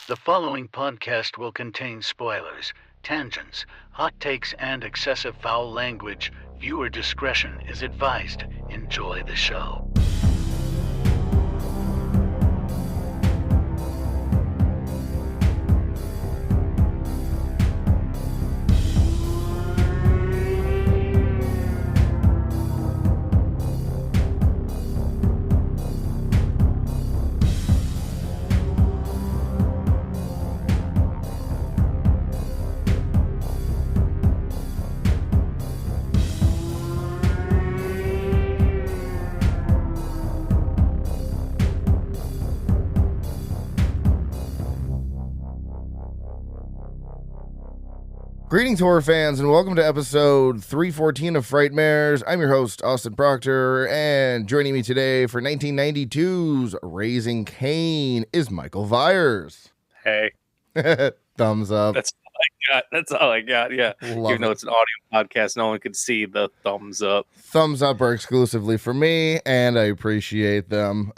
The following podcast will contain spoilers, tangents, hot takes, and excessive foul language. Viewer discretion is advised. Enjoy the show. Greetings, horror fans, and welcome to episode 314 of Frightmares. I'm your host, Austin Proctor, and joining me today for 1992's Raising Cain is Michael Vyers. Hey. Thumbs up. That's all I got. Yeah. Even though it's an audio podcast, no one could see the thumbs up. Thumbs up are exclusively for me, and I appreciate them.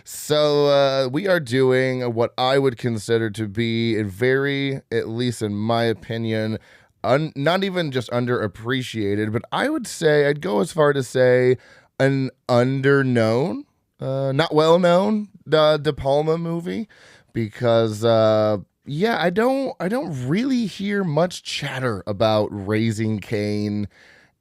So we are doing what I would consider to be a very, at least in my opinion, not even just underappreciated, but I would say, I'd go as far to say an underknown, not well-known De Palma movie, because I don't really hear much chatter about Raising Cain,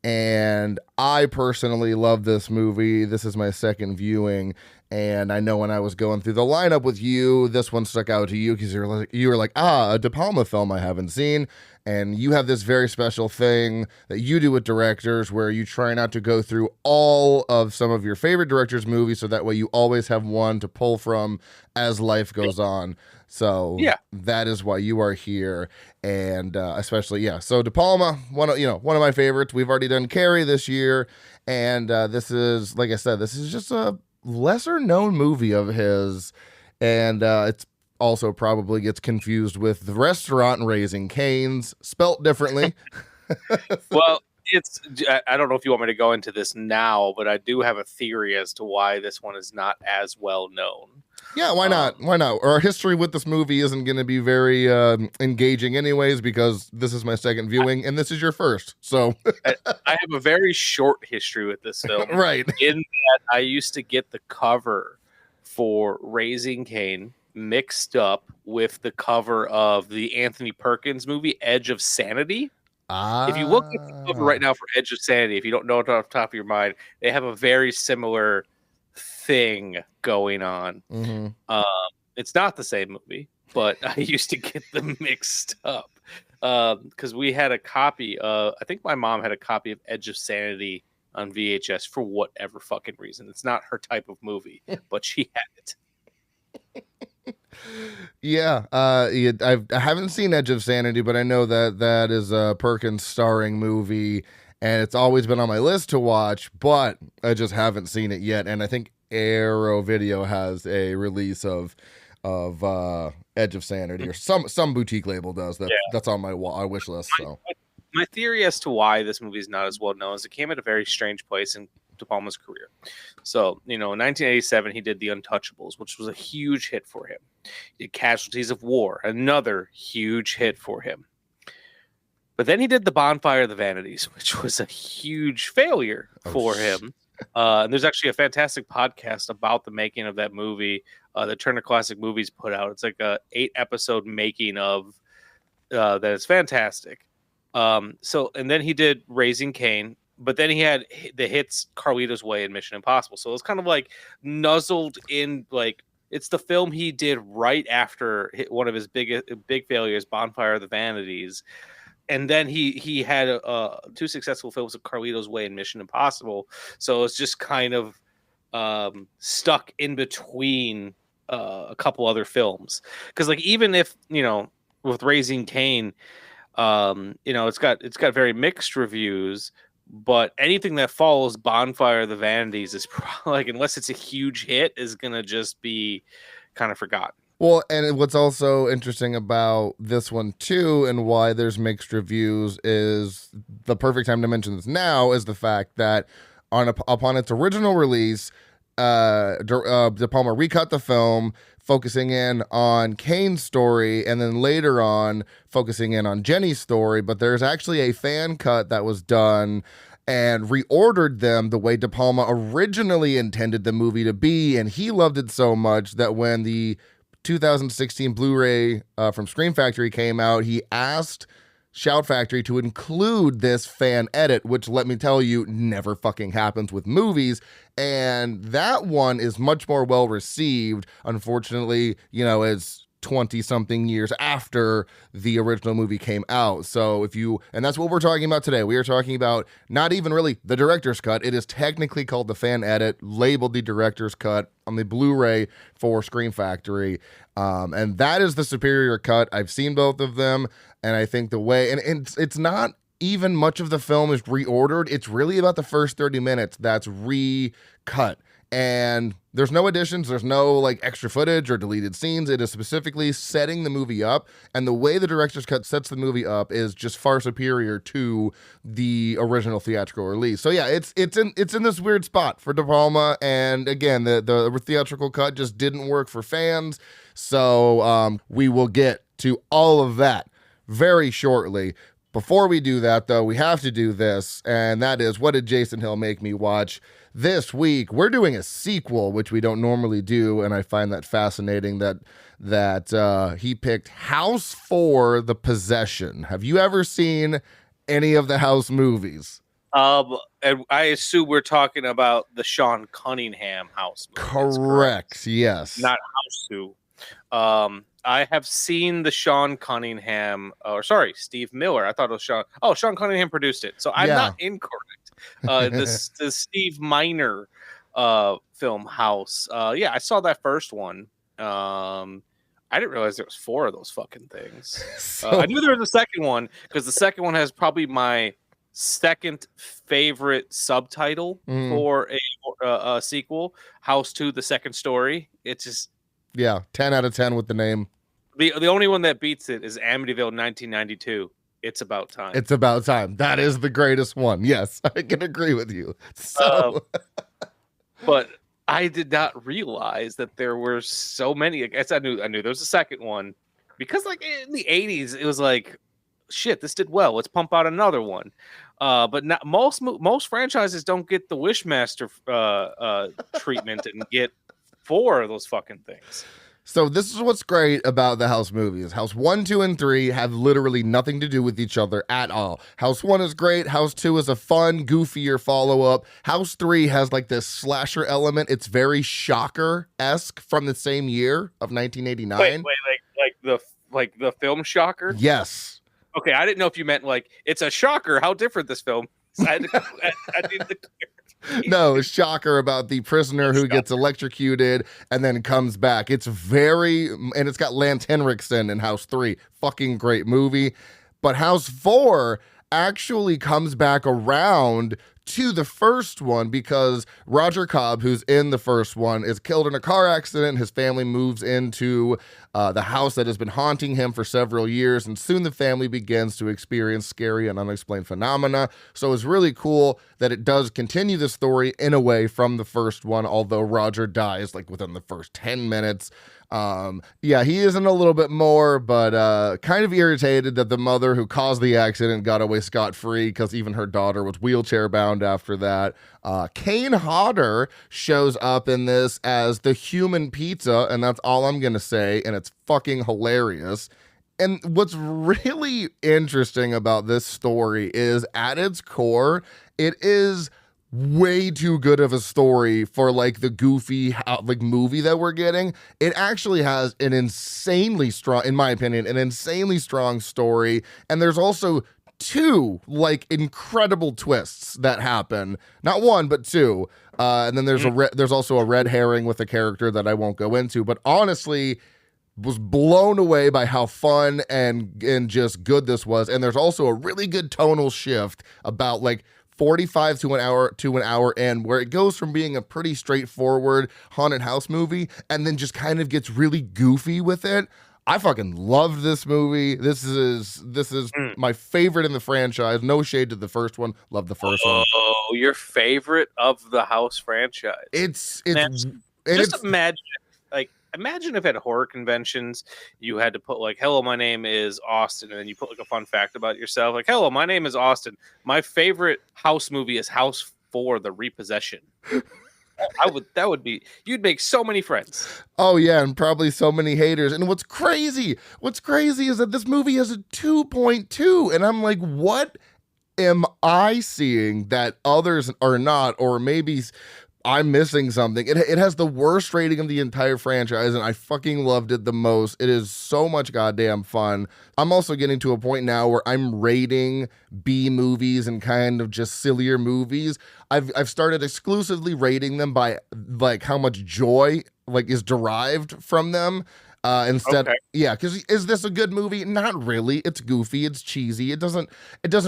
and I personally love this movie. This is my second viewing, and I know when I was going through the lineup with you, this one stuck out to you because you were like, a De Palma film I haven't seen, and you have this very special thing that you do with directors where you try not to go through all of some of your favorite directors' movies, so that way you always have one to pull from as life goes on. So yeah, that is why you are here, and especially so De Palma, one of my favorites. We've already done Carrie this year, and this is, like I said, this is just a lesser known movie of his, and it's also probably gets confused with The Restaurant Raising Cane's, spelt differently. Well, I don't know if you want me to go into this now, but I do have a theory as to why this one is not as well known. Yeah, why not? Why not? Our history with this movie isn't going to be very engaging anyways, because this is my second viewing and this is your first. So I have a very short history with this film. Right. In that I used to get the cover for Raising Cain mixed up with the cover of the Anthony Perkins movie, Edge of Sanity. If you look at the cover right now for Edge of Sanity, if you don't know it off the top of your mind, they have a very similar thing going on. Mm-hmm. It's not the same movie, but I used to get them mixed up because we had a copy of, I think my mom had a copy of Edge of Sanity on VHS for whatever fucking reason. It's not her type of movie, but she had it. I haven't seen Edge of Sanity, but I know that is a Perkins starring movie, and it's always been on my list to watch, but I just haven't seen it yet. And I think Arrow Video has a release of Edge of Sanity, or some boutique label does that. Yeah. That's on my wish list. So my theory as to why this movie is not as well known is it came at a very strange place in De Palma's career. So, in 1987, he did The Untouchables, which was a huge hit for him. He did Casualties of War, another huge hit for him. But then he did The Bonfire of the Vanities, which was a huge failure for him. And there's actually a fantastic podcast about the making of that movie that Turner Classic Movies put out. It's like a 8-episode making of that is fantastic. And then he did Raising Cain, but then he had the hits Carlito's Way and Mission Impossible. So it was kind of like nuzzled in, like, it's the film he did right after one of his big failures, Bonfire of the Vanities. And then he had 2 successful films of Carlito's Way and Mission Impossible. So it's just kind of stuck in between a couple other films. Because, like, even if, with Raising Cain, it's got very mixed reviews, but anything that follows Bonfire of the Vanities is probably, like, unless it's a huge hit, is gonna just be kind of forgotten. Well, and what's also interesting about this one too, and why there's mixed reviews, is the perfect time to mention this now is the fact that upon its original release, De Palma recut the film, focusing in on Cain's story, and then later on focusing in on Jenny's story. But there's actually a fan cut that was done and reordered them the way De Palma originally intended the movie to be, and he loved it so much that when the 2016 Blu-ray from Scream Factory came out, he asked Shout Factory to include this fan edit, which, let me tell you, never fucking happens with movies. And that one is much more well received. Unfortunately, as 20-something years after the original movie came out. So and that's what we're talking about today. We are talking about not even really the director's cut. It is technically called the fan edit, labeled the director's cut on the Blu-ray for Scream Factory. And that is the superior cut. I've seen both of them, and I think the way, and it's not even much of the film is reordered. It's really about the first 30 minutes that's recut. And there's no additions, there's no extra footage or deleted scenes. It is specifically setting the movie up, and the way the director's cut sets the movie up is just far superior to the original theatrical release. So yeah, it's in this weird spot for De Palma, and again, the theatrical cut just didn't work for fans. So we will get to all of that very shortly. Before we do that, though, we have to do this, and that is, what did Jason Hill make me watch? This week, we're doing a sequel, which we don't normally do, and I find that fascinating that he picked House 4: The Possession. Have you ever seen any of the House movies? And I assume we're talking about the Sean Cunningham House movie. Correct, yes. Not House 2. I have seen the Sean Cunningham, Steve Miller. I thought it was Sean Cunningham produced it. So I'm not incorrect. The Steve Miner film House. I saw that first one. I didn't realize there was 4 of those fucking things. I knew there was a second one because the second one has probably my second favorite subtitle for a sequel, House 2: The Second Story. It's just 10 out of 10 with the name. The only one that beats it is Amityville 1992. It's About Time. It's About Time. That is the greatest one. Yes, I can agree with you. So, but I did not realize that there were so many. I guess I knew there was a second one because, in the 80s, it was shit, this did well. Let's pump out another one. But not, most franchises don't get the Wishmaster treatment and get 4 of those fucking things. So this is what's great about the House movies. House 1, 2, and 3 have literally nothing to do with each other at all. House 1 is great. House 2 is a fun, goofier follow-up. House 3 has this slasher element. It's very Shocker-esque from the same year of 1989. Wait, the film Shocker? Yes. Okay, I didn't know if you meant it's a shocker how different this film. I need the No, Shocker about the prisoner who gets electrocuted and then comes back. It's and it's got Lance Henriksen in House 3. Fucking great movie. But House 4 actually comes back around to the first one because Roger Cobb, who's in the first one, is killed in a car accident. His family moves into the house that has been haunting him for several years, and soon the family begins to experience scary and unexplained phenomena. So it's really cool that it does continue the story in a way from the first one, although Roger dies within the first 10 minutes. He is in a little bit more, but kind of irritated that the mother who caused the accident got away scot-free because even her daughter was wheelchair bound after that. Kane Hodder shows up in this as the human pizza, and that's all I'm gonna say, and it's fucking hilarious. And what's really interesting about this story is, at its core, it is way too good of a story for the goofy movie that we're getting. It actually has an insanely strong, in my opinion, an insanely strong story, and there's also 2 incredible twists that happen. Not 1, but 2. And then there's also a red herring with a character that I won't go into, but honestly was blown away by how fun and just good this was. And there's also a really good tonal shift about 45 to an hour in, where it goes from being a pretty straightforward haunted house movie and then just kind of gets really goofy with it. I fucking loved this movie. This is my favorite in the franchise. No shade to the first one. Love the first one. Oh, your favorite of the House franchise. It's Imagine if at horror conventions you had to put like, "Hello, my name is Austin," and then you put like a fun fact about yourself, like, "Hello, my name is Austin. My favorite House movie is House 4: The Repossession." You'd make so many friends. Oh yeah, and probably so many haters. And what's crazy is that this movie has a 2.2, and I'm like, what am I seeing that others are not, or maybe I'm missing something? It has the worst rating of the entire franchise, and I fucking loved it the most. It is so much goddamn fun. I'm also getting to a point now where I'm rating B movies and kind of just sillier movies. I've started exclusively rating them by like how much joy like is derived from them. Because is this a good movie? Not really. It's goofy. It's cheesy. It doesn't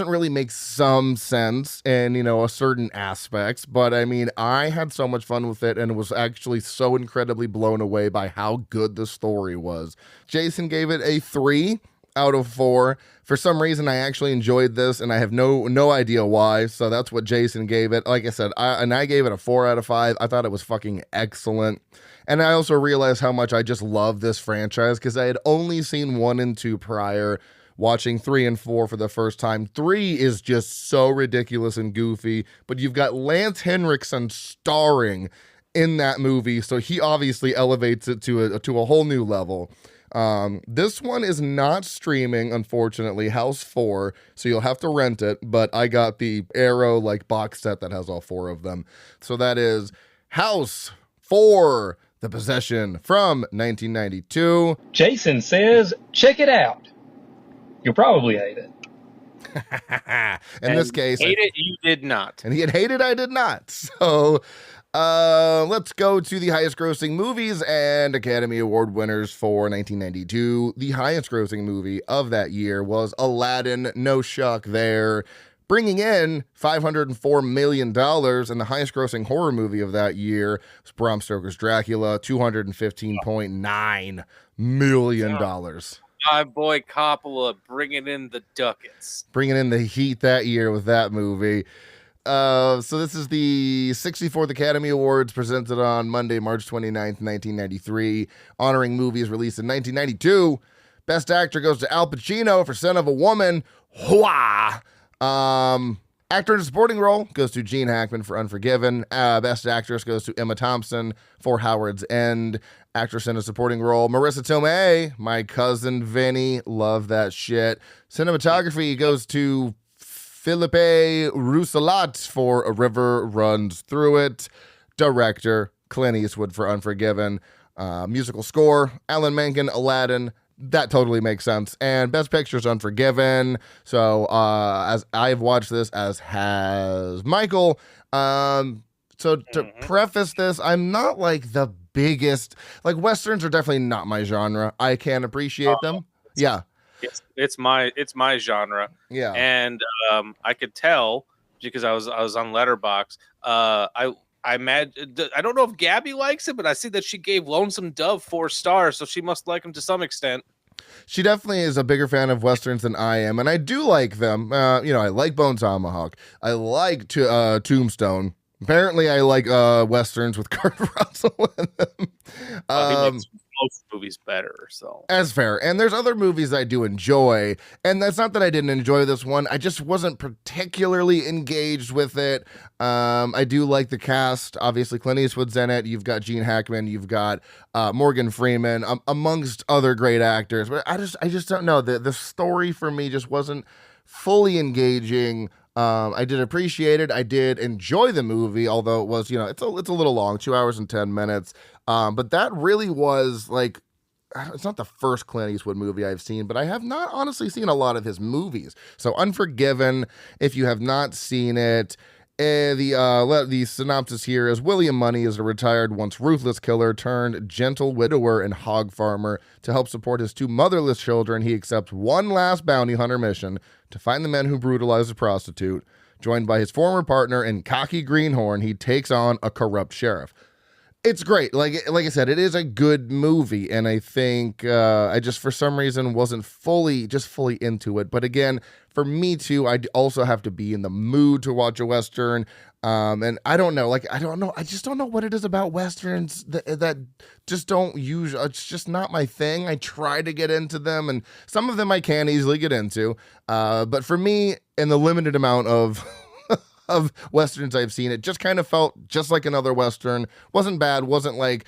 really make some sense in a certain aspects. But I mean, I had so much fun with it, and was actually so incredibly blown away by how good the story was. Jason gave it a 3 out of 4. For some reason, I actually enjoyed this, and I have no idea why. So that's what Jason gave it. Like I said, I gave it a 4 out of 5. I thought it was fucking excellent. And I also realized how much I just love this franchise, because I had only seen 1 and 2 prior. Watching 3 and 4 for the first time. 3 is just so ridiculous and goofy, but you've got Lance Henriksen starring in that movie, so he obviously elevates it to a whole new level. This one is not streaming, unfortunately, House 4, so you'll have to rent it, but I got the Arrow like box set that has all 4 of them. So that is House 4, The Possession from 1992. Jason says, check it out. You'll probably hate it. In this case, hate it, you did not. And he had hated, I did not. So let's go to the highest grossing movies and Academy Award winners for 1992. The highest grossing movie of that year was Aladdin. No shock there. Bringing in $504 million, and the highest grossing horror movie of that year was Bram Stoker's Dracula, $215.9 million. My boy Coppola bringing in the ducats. Bringing in the heat that year with that movie. So this is the 64th Academy Awards presented on Monday, March 29th, 1993, honoring movies released in 1992. Best Actor goes to Al Pacino for Son of a Woman. Hua! Actor in a supporting role goes to Gene Hackman for Unforgiven. Best Actress goes to Emma Thompson for Howard's End. Actress in a supporting role, Marissa Tomei, My Cousin Vinny. Love that shit. Cinematography goes to Philippe Rousselat for A River Runs Through It. Director, Clint Eastwood for Unforgiven. Musical score, Alan Menken, Aladdin. That totally makes sense. And Best Picture's Unforgiven. So, as I've watched this, as has Michael. So to preface this, I'm not like the biggest, like Westerns are definitely not my genre. I can appreciate them. Yeah. It's my genre. Yeah. And I could tell because I was on Letterboxd. I imagine, I don't know if Gabby likes it, but I see that she gave Lonesome Dove 4 stars, so she must like him to some extent. She definitely is a bigger fan of Westerns than I am, and I do like them. I like Bone Tomahawk. I like Tombstone. Apparently, I like Westerns with Kurt Russell in them. He makes most movies better, so. That's fair. And there's other movies I do enjoy, and that's not that I didn't enjoy this one. I just wasn't particularly engaged with it. I do like the cast. Obviously, Clint Eastwood's in it. You've got Gene Hackman. You've got Morgan Freeman, amongst other great actors. But I just don't know. The story for me just wasn't fully engaging. I did appreciate it. I did enjoy the movie, although it was, it's a little long, 2 hours and 10 minutes. But that really was like, it's not the first Clint Eastwood movie I've seen, but I have not honestly seen a lot of his movies. So Unforgiven, if you have not seen it, the synopsis here is William Money is a retired, once ruthless killer turned gentle widower and hog farmer. To help support his 2 motherless children, he accepts one last bounty hunter mission to find the men who brutalized a prostitute. Joined by his former partner and cocky greenhorn, he takes on a corrupt sheriff. It's great. Like I said, it is a good movie, and I think I just for some reason wasn't fully into it. But again, for me too, I also have to be in the mood to watch a Western. And I don't know, like I just don't know what it is about Westerns that just don't use. It's just not my thing. I try to get into them, and some of them I can easily get into. But for me, in the limited amount of Westerns I've seen, it just kind of felt just like another Western. Wasn't bad, wasn't like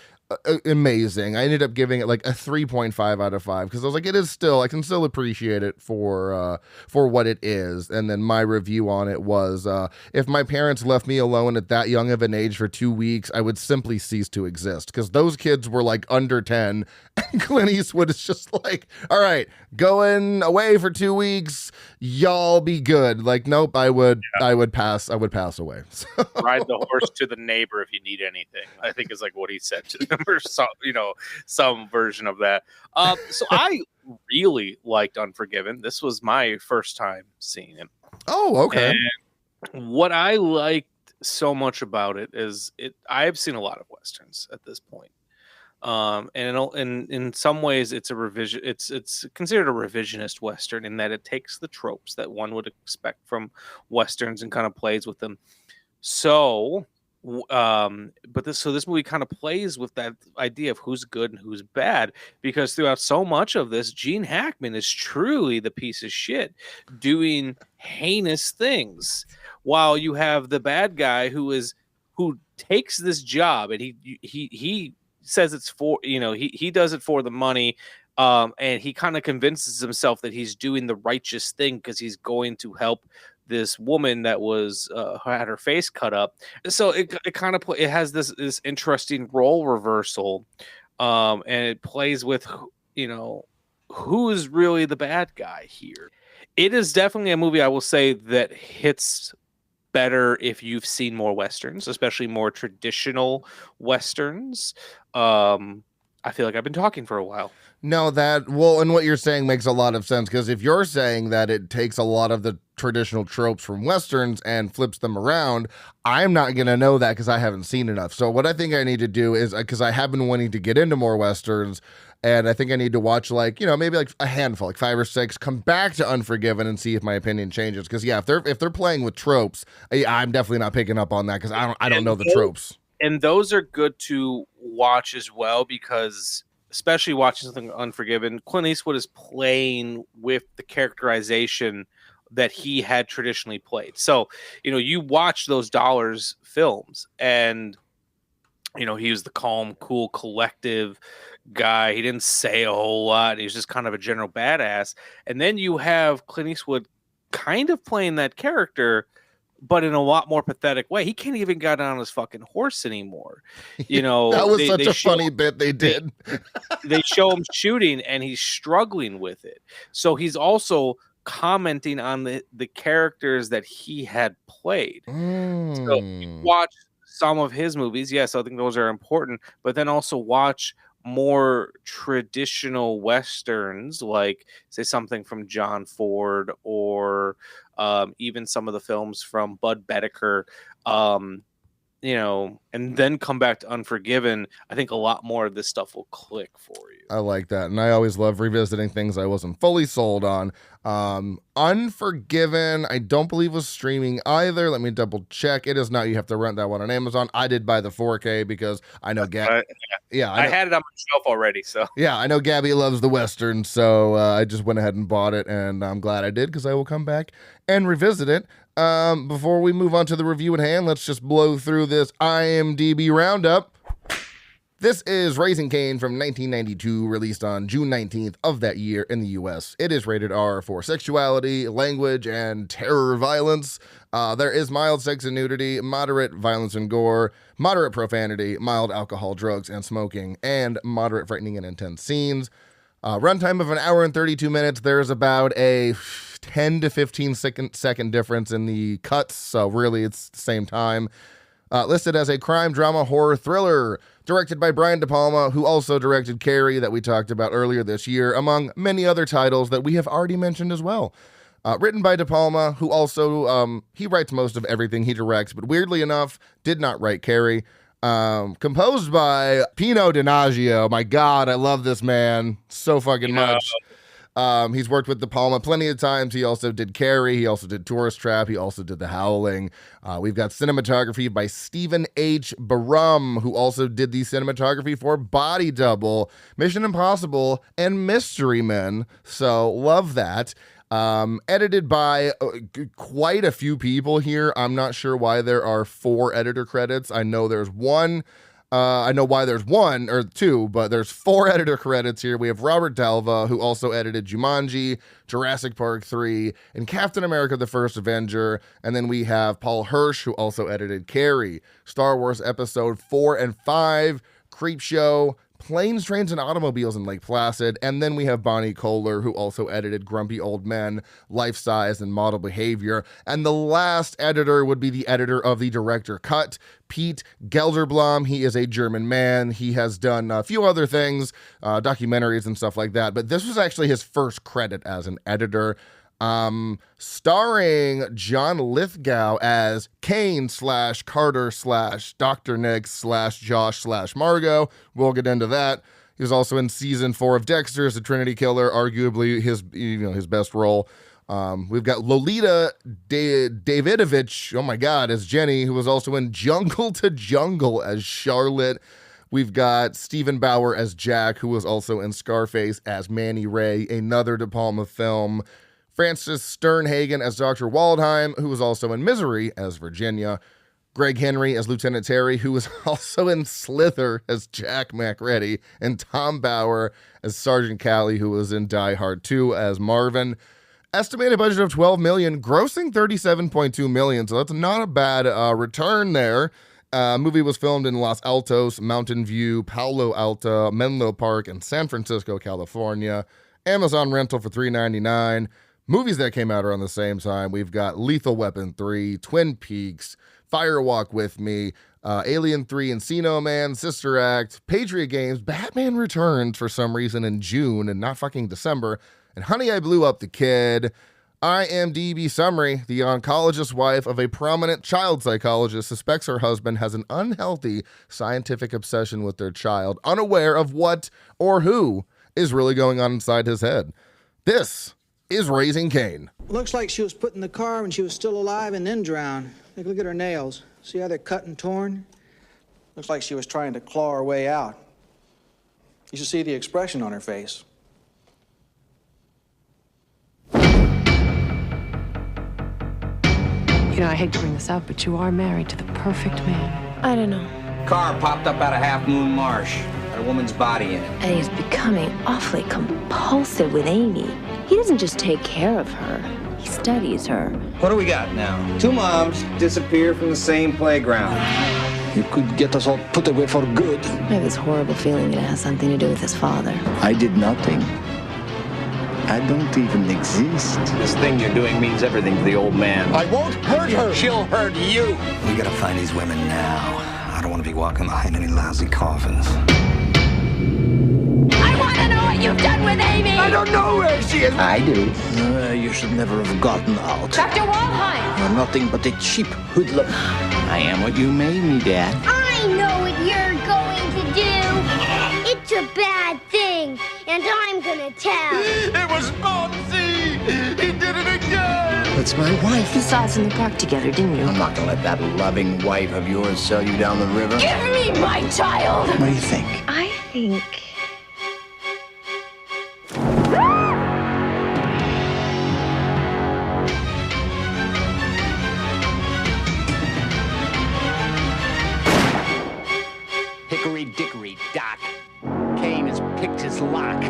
amazing. I ended up giving it like a 3.5 out of 5 because I was like, I can still appreciate it for what it is. And then my review on it was, if my parents left me alone at that young of an age for 2 weeks, I would simply cease to exist, because those kids were like under 10, and Clint Eastwood is just like, all right, going away for 2 weeks, y'all be good. Like, nope, I would pass away. So. Ride the horse to the neighbor if you need anything, I think is like what he said to them, or some version of that. So I really liked Unforgiven. This was my first time seeing it. Oh, okay. And what I liked so much about it is I've seen a lot of Westerns at this point. And in some ways it's a revision. It's considered a revisionist Western in that it takes the tropes that one would expect from Westerns and kind of plays with them. So, this movie kind of plays with that idea of who's good and who's bad, because throughout so much of this, Gene Hackman is truly the piece of shit doing heinous things, while you have the bad guy who takes this job, and he says it's for, he does it for the money, and he kind of convinces himself that he's doing the righteous thing because he's going to help this woman that was had her face cut up. So it kind of it has this interesting role reversal, and it plays with who is really the bad guy here. It is definitely a movie, I will say, that hits better if you've seen more Westerns, especially more traditional Westerns. I feel like I've been talking for a while. No, and what you're saying makes a lot of sense, because if you're saying that it takes a lot of the traditional tropes from Westerns and flips them around, I'm not going to know that because I haven't seen enough. So what I think I need to do is, because I have been wanting to get into more Westerns, and I think I need to watch maybe like a handful, like 5 or 6, come back to Unforgiven and see if my opinion changes. Because if they're playing with tropes, I'm definitely not picking up on that, because I don't know the tropes. And those are good to watch as well, because especially watching something Unforgiven, Clint Eastwood is playing with the characterization that he had traditionally played. So, you watch those Dollars films, and, he was the calm, cool, collective guy. He didn't say a whole lot. He was just kind of a general badass. And then you have Clint Eastwood kind of playing that character, but in a lot more pathetic way. He can't even get on his fucking horse anymore. That was such a funny bit they did. They show him shooting, and he's struggling with it. So he's also commenting on the characters that he had played. So you watch some of his movies. Yes, I think those are important, but then also watch more traditional Westerns, like say something from John Ford, or even some of the films from Bud Bedecker, and then come back to Unforgiven. I think a lot more of this stuff will click for you. I like that. And I always love revisiting things I wasn't fully sold on. Unforgiven, I don't believe was streaming either. Let me double check. It is not. You have to rent that one on Amazon. I did buy the 4K because I know Gabby. I had it on my shelf already. So yeah, I know Gabby loves the Western. So I just went ahead and bought it, and I'm glad I did, because I will come back and revisit it. Before we move on to the review at hand, let's just blow through this IMDb roundup. This is Raising Cain from 1992, released on June 19th of that year in the US. It is rated R for sexuality, language, and terror violence. There is mild sex and nudity, moderate violence and gore, moderate profanity, mild alcohol, drugs, and smoking, and moderate frightening and intense scenes. Runtime of 1 hour and 32 minutes. There's about a 10 to 15 second difference in the cuts, so really it's the same time. Listed as a crime, drama, horror, thriller, directed by Brian De Palma, who also directed Carrie, that we talked about earlier this year, among many other titles that we have already mentioned as well. Written by De Palma, who also, he writes most of everything he directs, but weirdly enough, did not write Carrie. Composed by Pino Donaggio. My God, I love this man so fucking much. He's worked with De Palma plenty of times. He also did Carrie. He also did Tourist Trap. He also did The Howling. We've got cinematography by Stephen H. Barrum, who also did the cinematography for Body Double, Mission Impossible, and Mystery Men. So love that. Edited by quite a few people here. I'm not sure why there are 4 editor credits. I know there's one. I know why there's 1 or 2, but there's 4 editor credits here. We have Robert Dalva, who also edited Jumanji, Jurassic Park 3, and Captain America: The First Avenger. And then we have Paul Hirsch, who also edited Carrie, Star Wars Episode 4 and 5, Creepshow, Planes, Trains, and Automobiles in Lake Placid. And then we have Bonnie Kohler, who also edited Grumpy Old Men, Life Size, and Model Behavior. And the last editor would be the editor of the director cut, Pete Gelderblom. He is a German man. He has done a few other things, documentaries and stuff like that. But this was actually his first credit as an editor. Starring John Lithgow as Cain / Carter / Dr. Nick / Josh / Margot. We'll get into that. He was also in season 4 of Dexter as a Trinity Killer, arguably his best role. We've got Lolita Davidovich, oh my God, as Jenny, who was also in Jungle to Jungle as Charlotte. We've got Stephen Bauer as Jack, who was also in Scarface as Manny Ray, another De Palma film. Francis Sternhagen as Dr. Waldheim, who was also in Misery as Virginia. Greg Henry as Lieutenant Terry, who was also in Slither as Jack McReady. And Tom Bauer as Sergeant Callie, who was in Die Hard 2 as Marvin. Estimated budget of $12 million, grossing $37.2 million, so that's not a bad return there. Movie was filmed in Los Altos, Mountain View, Palo Alto, Menlo Park, and San Francisco, California. Amazon rental for $3.99. Movies that came out around the same time, we've got Lethal Weapon 3, Twin Peaks, Firewalk With Me, Alien 3, Encino Man, Sister Act, Patriot Games, Batman Returns for some reason in June and not fucking December, and Honey, I Blew Up the Kid. IMDb summary: the oncologist's wife of a prominent child psychologist suspects her husband has an unhealthy scientific obsession with their child, unaware of what or who is really going on inside his head. This is Raising Cain. Looks like she was put in the car when she was still alive and then drowned. Look at her nails. See how they're cut and torn? Looks like she was trying to claw her way out. You should see the expression on her face. You know, I hate to bring this up, but you are married to the perfect man. I don't know. Car popped up out of Half Moon Marsh. Got a woman's body in it. And he's becoming awfully compulsive with Amy. He doesn't just take care of her. He studies her. What do we got now? 2 moms disappear from the same playground. You could get us all put away for good. I have this horrible feeling that it has something to do with his father. I did nothing. I don't even exist. This thing you're doing means everything to the old man. I won't hurt her. She'll hurt you. We gotta find these women now. I don't want to be walking behind any lousy coffins. I want to know what you've done with Amy! I don't know where she is. I do. You should never have gotten out. Dr. Waldheim! You're nothing but a cheap hoodlum. I am what you made me, Dad. I know what you're going to do. It's a bad thing, and I'm gonna tell. It was Bonesy! He did it again! That's my wife. You saw us in the park together, didn't you? I'm not gonna let that loving wife of yours sell you down the river. Give me my child! What do you think? I think... Hickory dickory dock. Cain has picked his lock.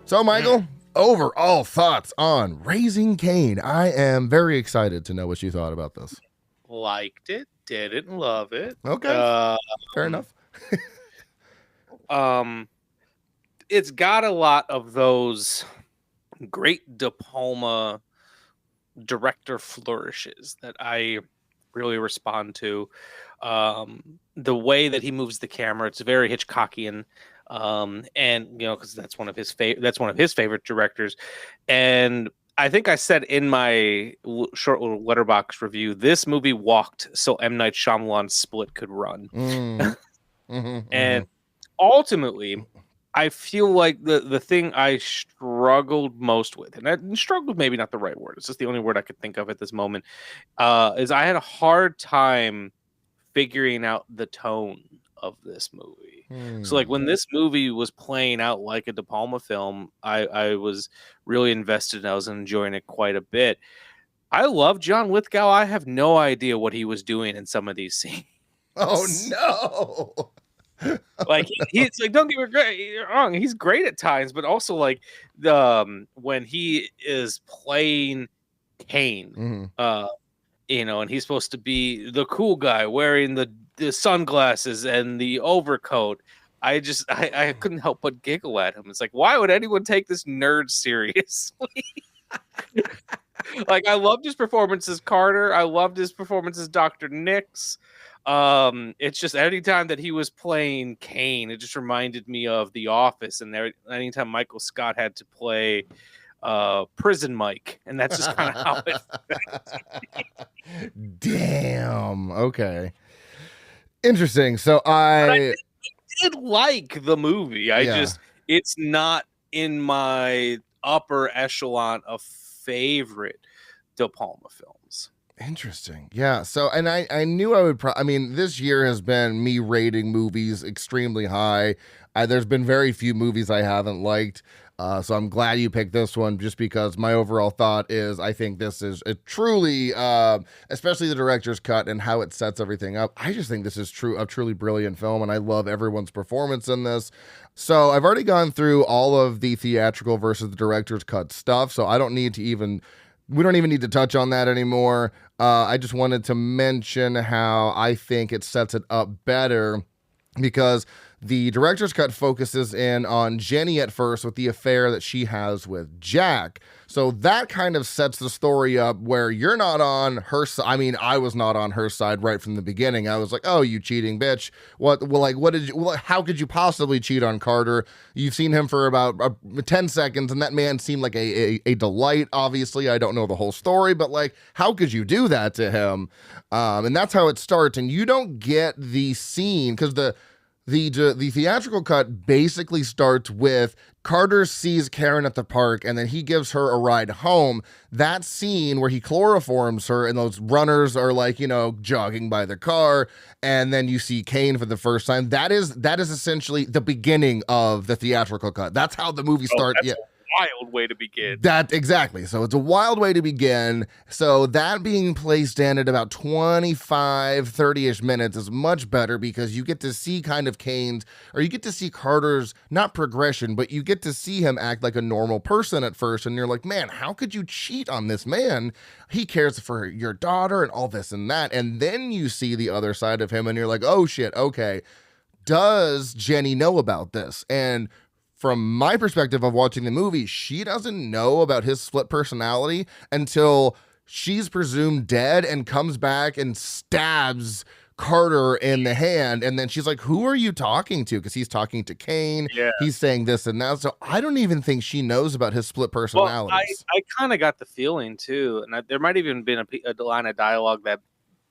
So, Michael, overall thoughts on Raising Cain. I am very excited to know what you thought about this. Liked it, didn't love it. Okay, fair enough. It's got a lot of those great De Palma director flourishes that I really respond to. The way that he moves the camera, it's very Hitchcockian. And because that's one of his favorite directors. And I think I said in my short little letterbox review, this movie walked so M. Night Shyamalan's Split could run. And ultimately, I feel like the thing I struggled most with, and struggled maybe not the right word, it's just the only word I could think of at this moment, is I had a hard time figuring out the tone of this movie. So like when this movie was playing out like a De Palma film, I was really invested and I was enjoying it quite a bit. I love John Lithgow. I have no idea what he was doing in some of these scenes. Oh no. Like he's like, don't get me wrong, he's great at times, but also like when he is playing Cain, and he's supposed to be the cool guy wearing the sunglasses and the overcoat. I couldn't help but giggle at him. It's like, why would anyone take this nerd seriously? Like, I loved his performance as Carter. I loved his performance as Dr. Nix. It's just anytime that he was playing Cain, it just reminded me of The Office. And anytime Michael Scott had to play Prison Mike, and that's just kind of how it Damn. Okay. Interesting. So I did like the movie. It's not in my upper echelon of favorite De Palma films. Interesting. Yeah. So, and I knew I would this year has been me rating movies extremely high. There's been very few movies I haven't liked. So I'm glad you picked this one, just because my overall thought is I think this is a truly, especially the director's cut and how it sets everything up. I just think this is a truly brilliant film, and I love everyone's performance in this. So I've already gone through all of the theatrical versus the director's cut stuff, so we don't even need to touch on that anymore. I just wanted to mention how I think it sets it up better, because the director's cut focuses in on Jenny at first with the affair that she has with Jack. So that kind of sets the story up where you're not on her side. I mean, I was not on her side right from the beginning. I was like, oh, you cheating bitch. How could you possibly cheat on Carter? You've seen him for about 10 seconds, and that man seemed like a delight. Obviously, I don't know the whole story, but like, how could you do that to him? And that's how it starts. And you don't get the scene, because the theatrical cut basically starts with Carter sees Karen at the park, and then he gives her a ride home. That scene where he chloroforms her and those runners are like, jogging by the car, and then you see Cain for the first time. That is essentially the beginning of the theatrical cut. That's how the movie starts. Yeah. Wild way to begin. That exactly. So it's a wild way to begin. So that being placed in at about 25, 30-ish minutes is much better, because you get to see kind of you get to see Carter's, not progression, but you get to see him act like a normal person at first. And you're like, man, how could you cheat on this man? He cares for your daughter and all this and that. And then you see the other side of him and you're like, oh shit, okay. Does Jenny know about this? And from my perspective of watching the movie, she doesn't know about his split personality until she's presumed dead and comes back and stabs Carter in the hand. And then she's like, who are you talking to? Because he's talking to Cain. Yeah. He's saying this and that. So I don't even think she knows about his split personalities. Well, I kind of got the feeling too, and there might even been a line of dialogue that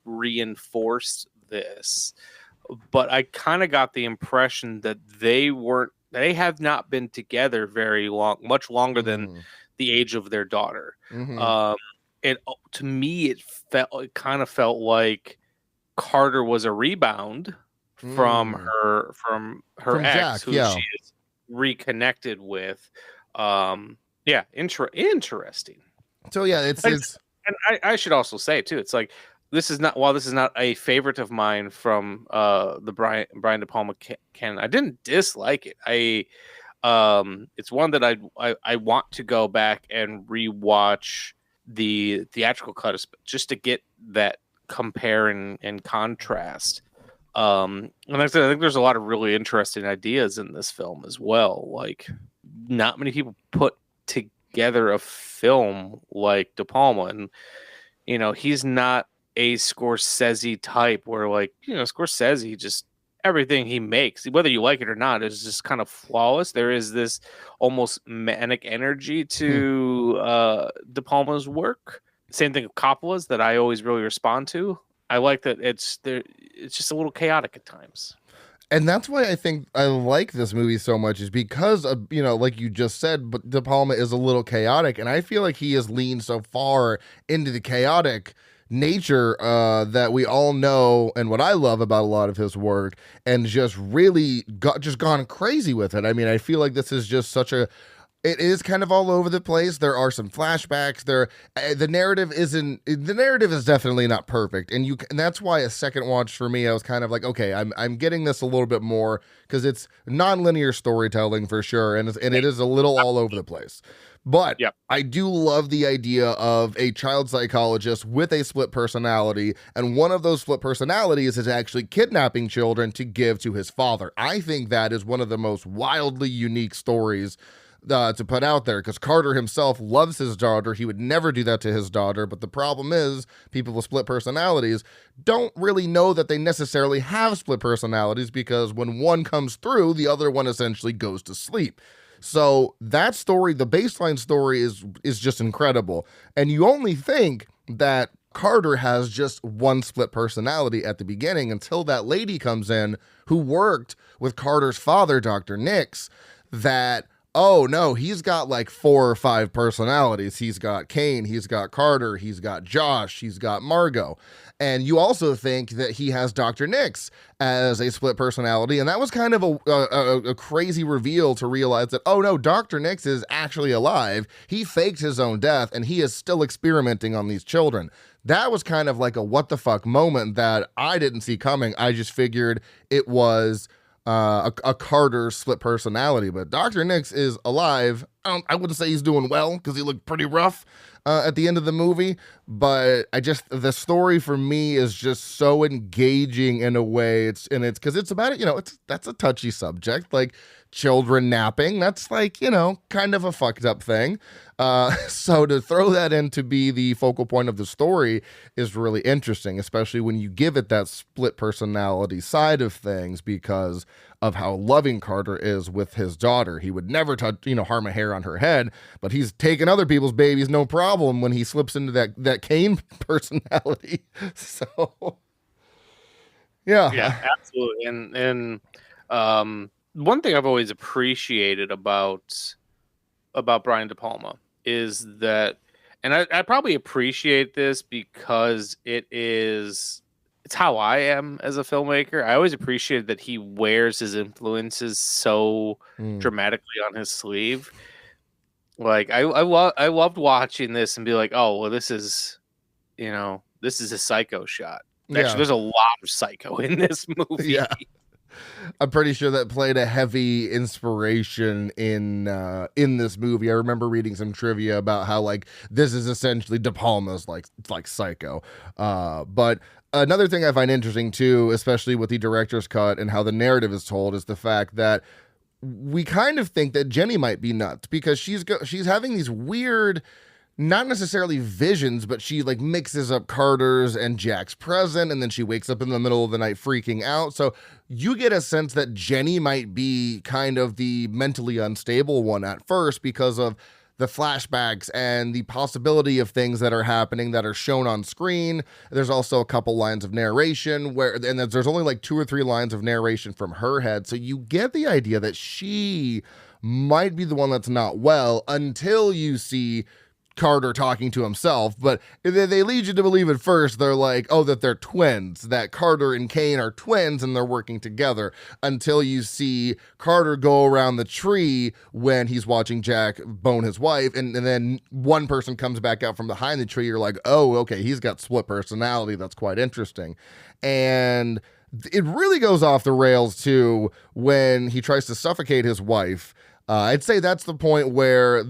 reinforced this, but I kind of got the impression that they have not been together very long, much longer than the age of their daughter. To me, it kind of felt like Carter was a rebound from her ex, Jack, who she is reconnected with. Interesting. So yeah, it's and I should also say too, it's like, this is not a favorite of mine from the Brian De Palma canon. I didn't dislike it. It's one that I want to go back and rewatch the theatrical cut just to get that compare and contrast. And like I said, I think there's a lot of really interesting ideas in this film as well. Like, not many people put together a film like De Palma, and he's not a Scorsese type where, like, Scorsese just everything he makes, whether you like it or not, is just kind of flawless. There is this almost manic energy to De Palma's work. Same thing with Coppola's that I always really respond to. I like that it's just a little chaotic at times. And that's why I think I like this movie so much, is because of, like you just said, but De Palma is a little chaotic. And I feel like he has leaned so far into the chaotic nature that we all know, and what I love about a lot of his work, and just really gone crazy with it. I mean, I feel like this is just it is kind of all over the place. There are some flashbacks. The narrative is definitely not perfect, and that's why a second watch for me, I was kind of like, okay, I'm getting this a little bit more, because it's non-linear storytelling for sure, and it is a little all over the place. But I do love the idea of a child psychologist with a split personality, and one of those split personalities is actually kidnapping children to give to his father. I think that is one of the most wildly unique stories to put out there, because Carter himself loves his daughter. He would never do that to his daughter, but the problem is people with split personalities don't really know that they necessarily have split personalities, because when one comes through, the other one essentially goes to sleep. So that story, the baseline story, is just incredible. And you only think that Carter has just one split personality at the beginning, until that lady comes in who worked with Carter's father, Dr. Nix, that, oh no, he's got like 4 or 5 personalities. He's got Cain, he's got Carter, he's got Josh, he's got Margot. And you also think that he has Dr. Nix as a split personality. And that was kind of a crazy reveal, to realize that, oh no, Dr. Nix is actually alive. He faked his own death, and he is still experimenting on these children. That was kind of like a what the fuck moment that I didn't see coming. I just figured it was a Carter split personality, but Dr. Nix is alive. I wouldn't say he's doing well, because he looked pretty rough at the end of the movie, but the story for me is just so engaging in a way. It's because it's about it, that's a touchy subject, like children napping. That's like, kind of a fucked up thing. So to throw that in to be the focal point of the story is really interesting, especially when you give it that split personality side of things, because of how loving Carter is with his daughter. He would never touch, harm a hair on her head, but he's taking other people's babies, no problem, when he slips into that Cain personality. So yeah, absolutely. And one thing I've always appreciated about Brian De Palma is that, and I probably appreciate this because it's how I am as a filmmaker. I always appreciate that he wears his influences so dramatically on his sleeve. Like I loved watching this and be like, oh well, this is a Psycho shot. Actually, there's a lot of Psycho in this movie. Yeah. I'm pretty sure that played a heavy inspiration in this movie. I remember reading some trivia about how like this is essentially De Palma's like Psycho. But another thing I find interesting too, especially with the director's cut and how the narrative is told, is the fact that we kind of think that Jenny might be nuts, because she's having these weird, not necessarily visions, but she like mixes up Carter's and Jack's present, and then she wakes up in the middle of the night freaking out. So you get a sense that Jenny might be kind of the mentally unstable one at first, because of the flashbacks and the possibility of things that are happening that are shown on screen. There's also a couple lines of narration and there's only like 2 or 3 lines of narration from her head. So you get the idea that she might be the one that's not well, until you see Carter talking to himself. But they lead you to believe at first they're like, oh, that they're twins, that Carter and Cain are twins and they're working together, until you see Carter go around the tree when he's watching Jack bone his wife, and then one person comes back out from behind the tree. You're like, oh, okay, he's got split personality. That's quite interesting. And it really goes off the rails too when he tries to suffocate his wife. I'd say that's the point where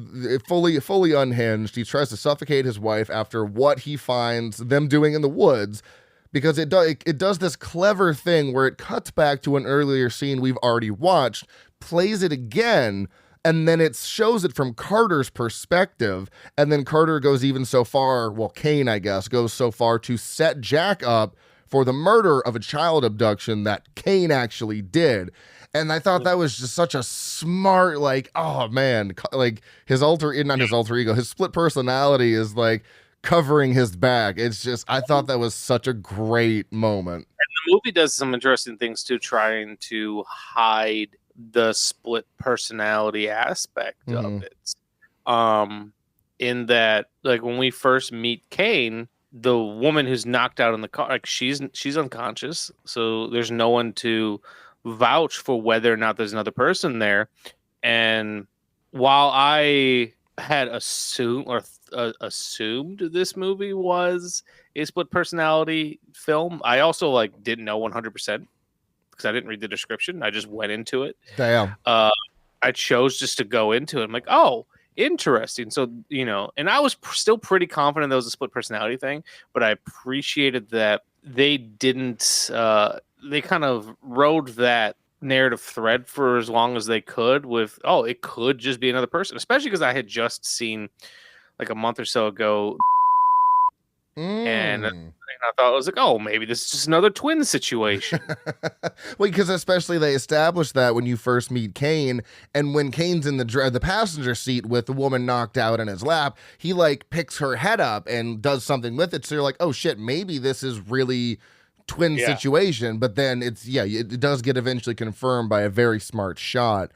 fully unhinged. He tries to suffocate his wife after what he finds them doing in the woods, because it does this clever thing where it cuts back to an earlier scene we've already watched, plays it again, and then it shows it from Carter's perspective. And then Carter goes even so far, well, Cain, I guess, goes so far to set Jack up for the murder of a child abduction that Cain actually did. And I thought that was just such a smart, like, oh man, like not his alter ego, his split personality is like covering his back. It's just, I thought that was such a great moment. And the movie does some interesting things too, trying to hide the split personality aspect of it. In that, like, when we first meet Cain, the woman who's knocked out in the car, like, she's unconscious, so there's no one to vouch for whether or not there's another person there. And while I had assumed this movie was a split personality film, I also like didn't know 100% because I didn't read the description. I just went into it. Damn. I chose just to go into it. I'm like, oh, interesting. So, you know, and I was still pretty confident that was a split personality thing, but I appreciated that they didn't they kind of rode that narrative thread for as long as they could with, oh, it could just be another person, especially because I had just seen like a month or so ago and I thought, I was like, oh, maybe this is just another twin situation. Well, because especially they established that when you first meet Cain, and when Cain's in the passenger seat with the woman knocked out in his lap, he like picks her head up and does something with it. So you're like, oh shit, maybe this is really twin situation. But then it does get eventually confirmed by a very smart shot.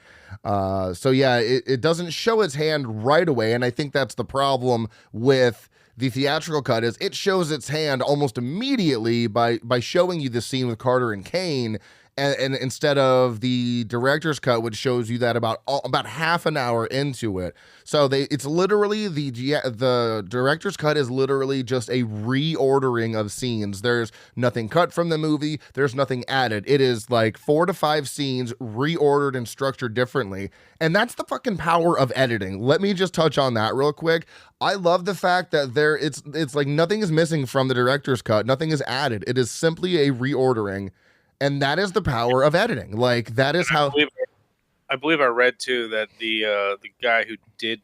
So yeah, it doesn't show its hand right away, and I think that's the problem with the theatrical cut is it shows its hand almost immediately by showing you the scene with Carter and Cain, and instead of the director's cut, which shows you that about half an hour into it. So it's literally the director's cut is literally just a reordering of scenes. There's nothing cut from the movie. There's nothing added. It is like 4 to 5 scenes reordered and structured differently. And that's the fucking power of editing. Let me just touch on that real quick. I love the fact that it's like nothing is missing from the director's cut. Nothing is added. It is simply a reordering. And that is the power of editing. Like, that is how I believe I read too that the guy who did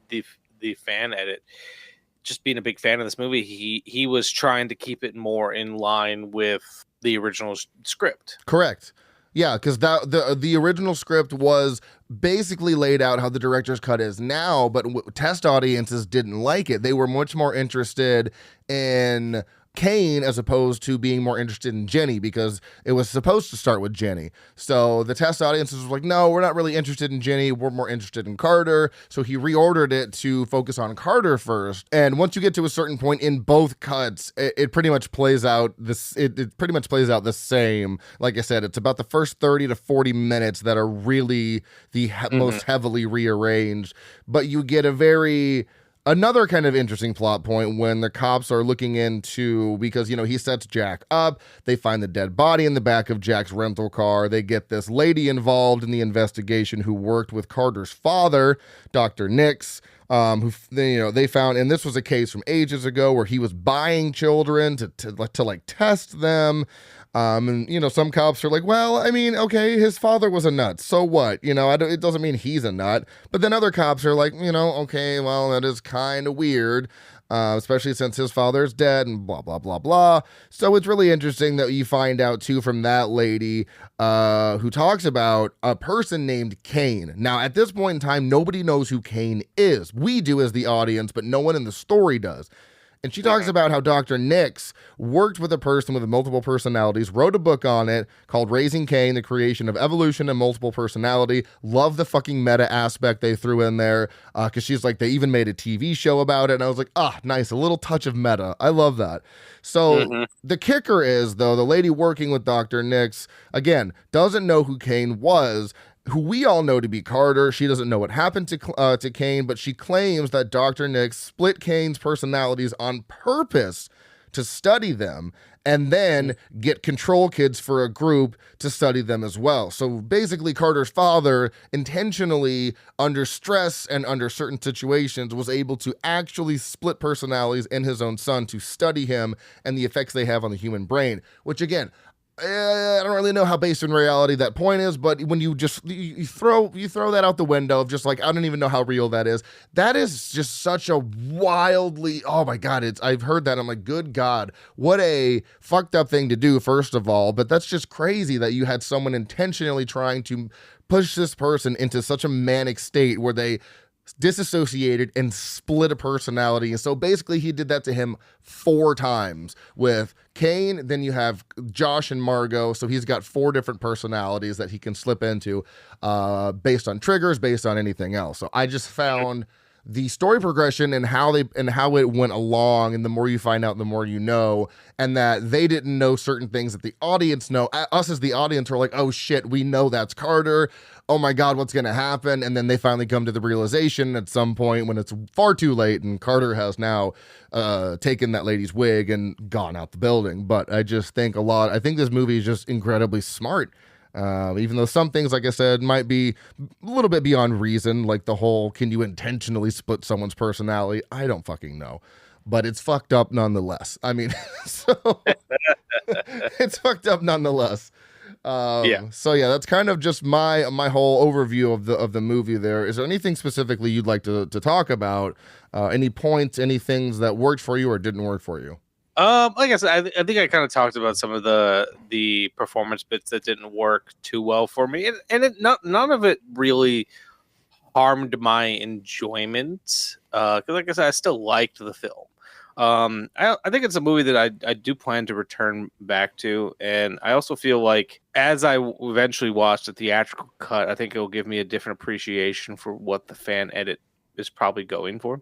the fan edit, just being a big fan of this movie, he was trying to keep it more in line with the original script. Correct. Yeah, because the original script was basically laid out how the director's cut is now, but test audiences didn't like it. They were much more interested in Cain as opposed to being more interested in Jenny, because it was supposed to start with Jenny. So the test audiences were like, no, we're not really interested in Jenny, we're more interested in Carter. So he reordered it to focus on Carter first. And once you get to a certain point in both cuts, it pretty much plays out it pretty much plays out the same. Like I said, it's about the first 30 to 40 minutes that are really the most heavily rearranged, but you get another kind of interesting plot point when the cops are looking into, because, you know, he sets Jack up. They find the dead body in the back of Jack's rental car. They get this lady involved in the investigation who worked with Carter's father, Dr. Nix, they found, and this was a case from ages ago where he was buying children to like test them. And, you know, some cops are like, well, I mean, okay, his father was a nut. So what? You know, it doesn't mean he's a nut. But then other cops are like, you know, okay, well, that is kind of weird, especially since his father's dead and blah, blah, blah, blah. So it's really interesting that you find out, too, from that lady who talks about a person named Cain. Now, at this point in time, nobody knows who Cain is. We do as the audience, but no one in the story does. And she talks about how Dr. Nix worked with a person with multiple personalities, wrote a book on it called Raising Cain, The Creation of Evolution and Multiple Personality. Love the fucking meta aspect they threw in there, because she's like, they even made a TV show about it. And I was like, nice, a little touch of meta. I love that. So the kicker is, though, the lady working with Dr. Nix, again, doesn't know who Cain was, who we all know to be Carter. She doesn't know what happened to Cain, but she claims that Dr. Nix split Cain's personalities on purpose to study them, and then get control kids for a group to study them as well. So basically, Carter's father intentionally, under stress and under certain situations, was able to actually split personalities in his own son to study him and the effects they have on the human brain, which again, I don't really know how based in reality that point is, but when you just you throw that out the window of just like, I don't even know how real that is. That is just such a wildly, oh my God, I've heard that. I'm like, good God, what a fucked up thing to do, first of all. But that's just crazy that you had someone intentionally trying to push this person into such a manic state where they disassociated and split a personality. And so basically he did that to him 4 times with Cain. Then you have Josh and Margot. So he's got 4 different personalities that he can slip into based on triggers, based on anything else. So I just found the story progression and how it went along, and the more you find out, the more you know, and that they didn't know certain things that the audience know. Us as the audience are like, oh shit, we know that's Carter. Oh my God, what's going to happen? And then they finally come to the realization at some point when it's far too late, and Carter has now taken that lady's wig and gone out the building. But I just think I think this movie is just incredibly smart. Even though some things, like I said, might be a little bit beyond reason, like the whole, can you intentionally split someone's personality? I don't fucking know. But it's fucked up nonetheless. I mean, so it's fucked up nonetheless. So yeah, that's kind of just my whole overview of the movie there. Is there anything specifically you'd like to talk about? Any points, any things that worked for you or didn't work for you? Like I said, I think I kind of talked about some of the performance bits that didn't work too well for me, and none of it really harmed my enjoyment. Because, like I said, I still liked the film. I think it's a movie that I do plan to return back to, and I also feel like as I eventually watch the theatrical cut, I think it will give me a different appreciation for what the fan edit is probably going for.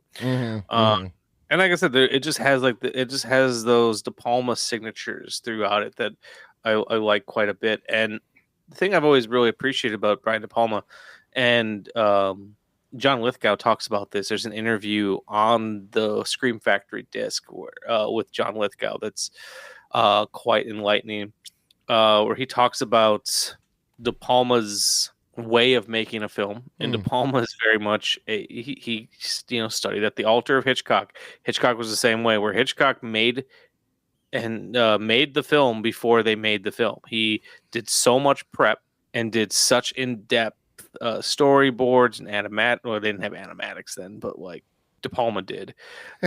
And like I said, it just has those De Palma signatures throughout it that I like quite a bit. And the thing I've always really appreciated about Brian De Palma, and John Lithgow talks about this. There's an interview on the Scream Factory disc with John Lithgow that's quite enlightening, where he talks about De Palma's way of making a film, and De Palma is very much he studied at the altar of Hitchcock. Hitchcock was the same way, where Hitchcock made the film before they made the film. He did so much prep and did such in-depth storyboards and well, they didn't have animatics then, but like De Palma did.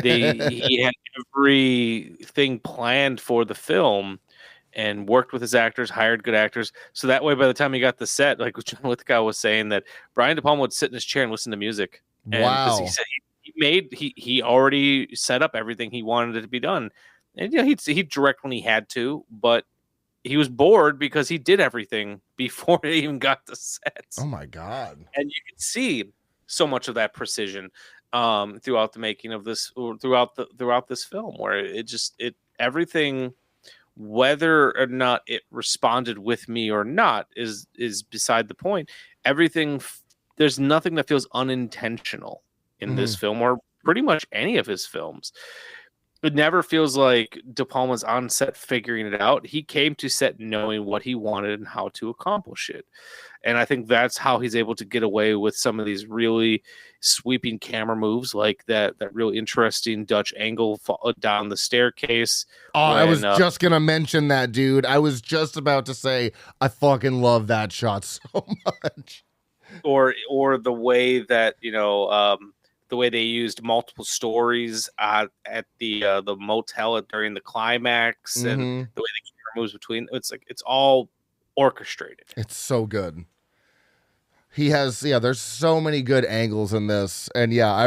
He had everything planned for the film and worked with his actors, hired good actors. So that way, by the time he got the set, like John Lithgow was saying, that Brian De Palma would sit in his chair and listen to music. And wow. He said he already set up everything he wanted it to be done. And he'd direct when he had to, but he was bored because he did everything before they even got the sets. Oh my God. And you can see so much of that precision throughout the making of this, or throughout this film, where everything, whether or not it responded with me or not is beside the point. Everything, there's nothing that feels unintentional in this film, or pretty much any of his films. It never feels like De Palma's on set figuring it out. He came to set knowing what he wanted and how to accomplish it. And I think that's how he's able to get away with some of these really sweeping camera moves, like that really interesting Dutch angle down the staircase. I was just going to mention that, dude. I was just about to say, I fucking love that shot so much. Or the way that, the way they used multiple stories at the motel during the climax, and the way the camera moves between, it's all orchestrated. It's so good. He has, there's so many good angles in this. And I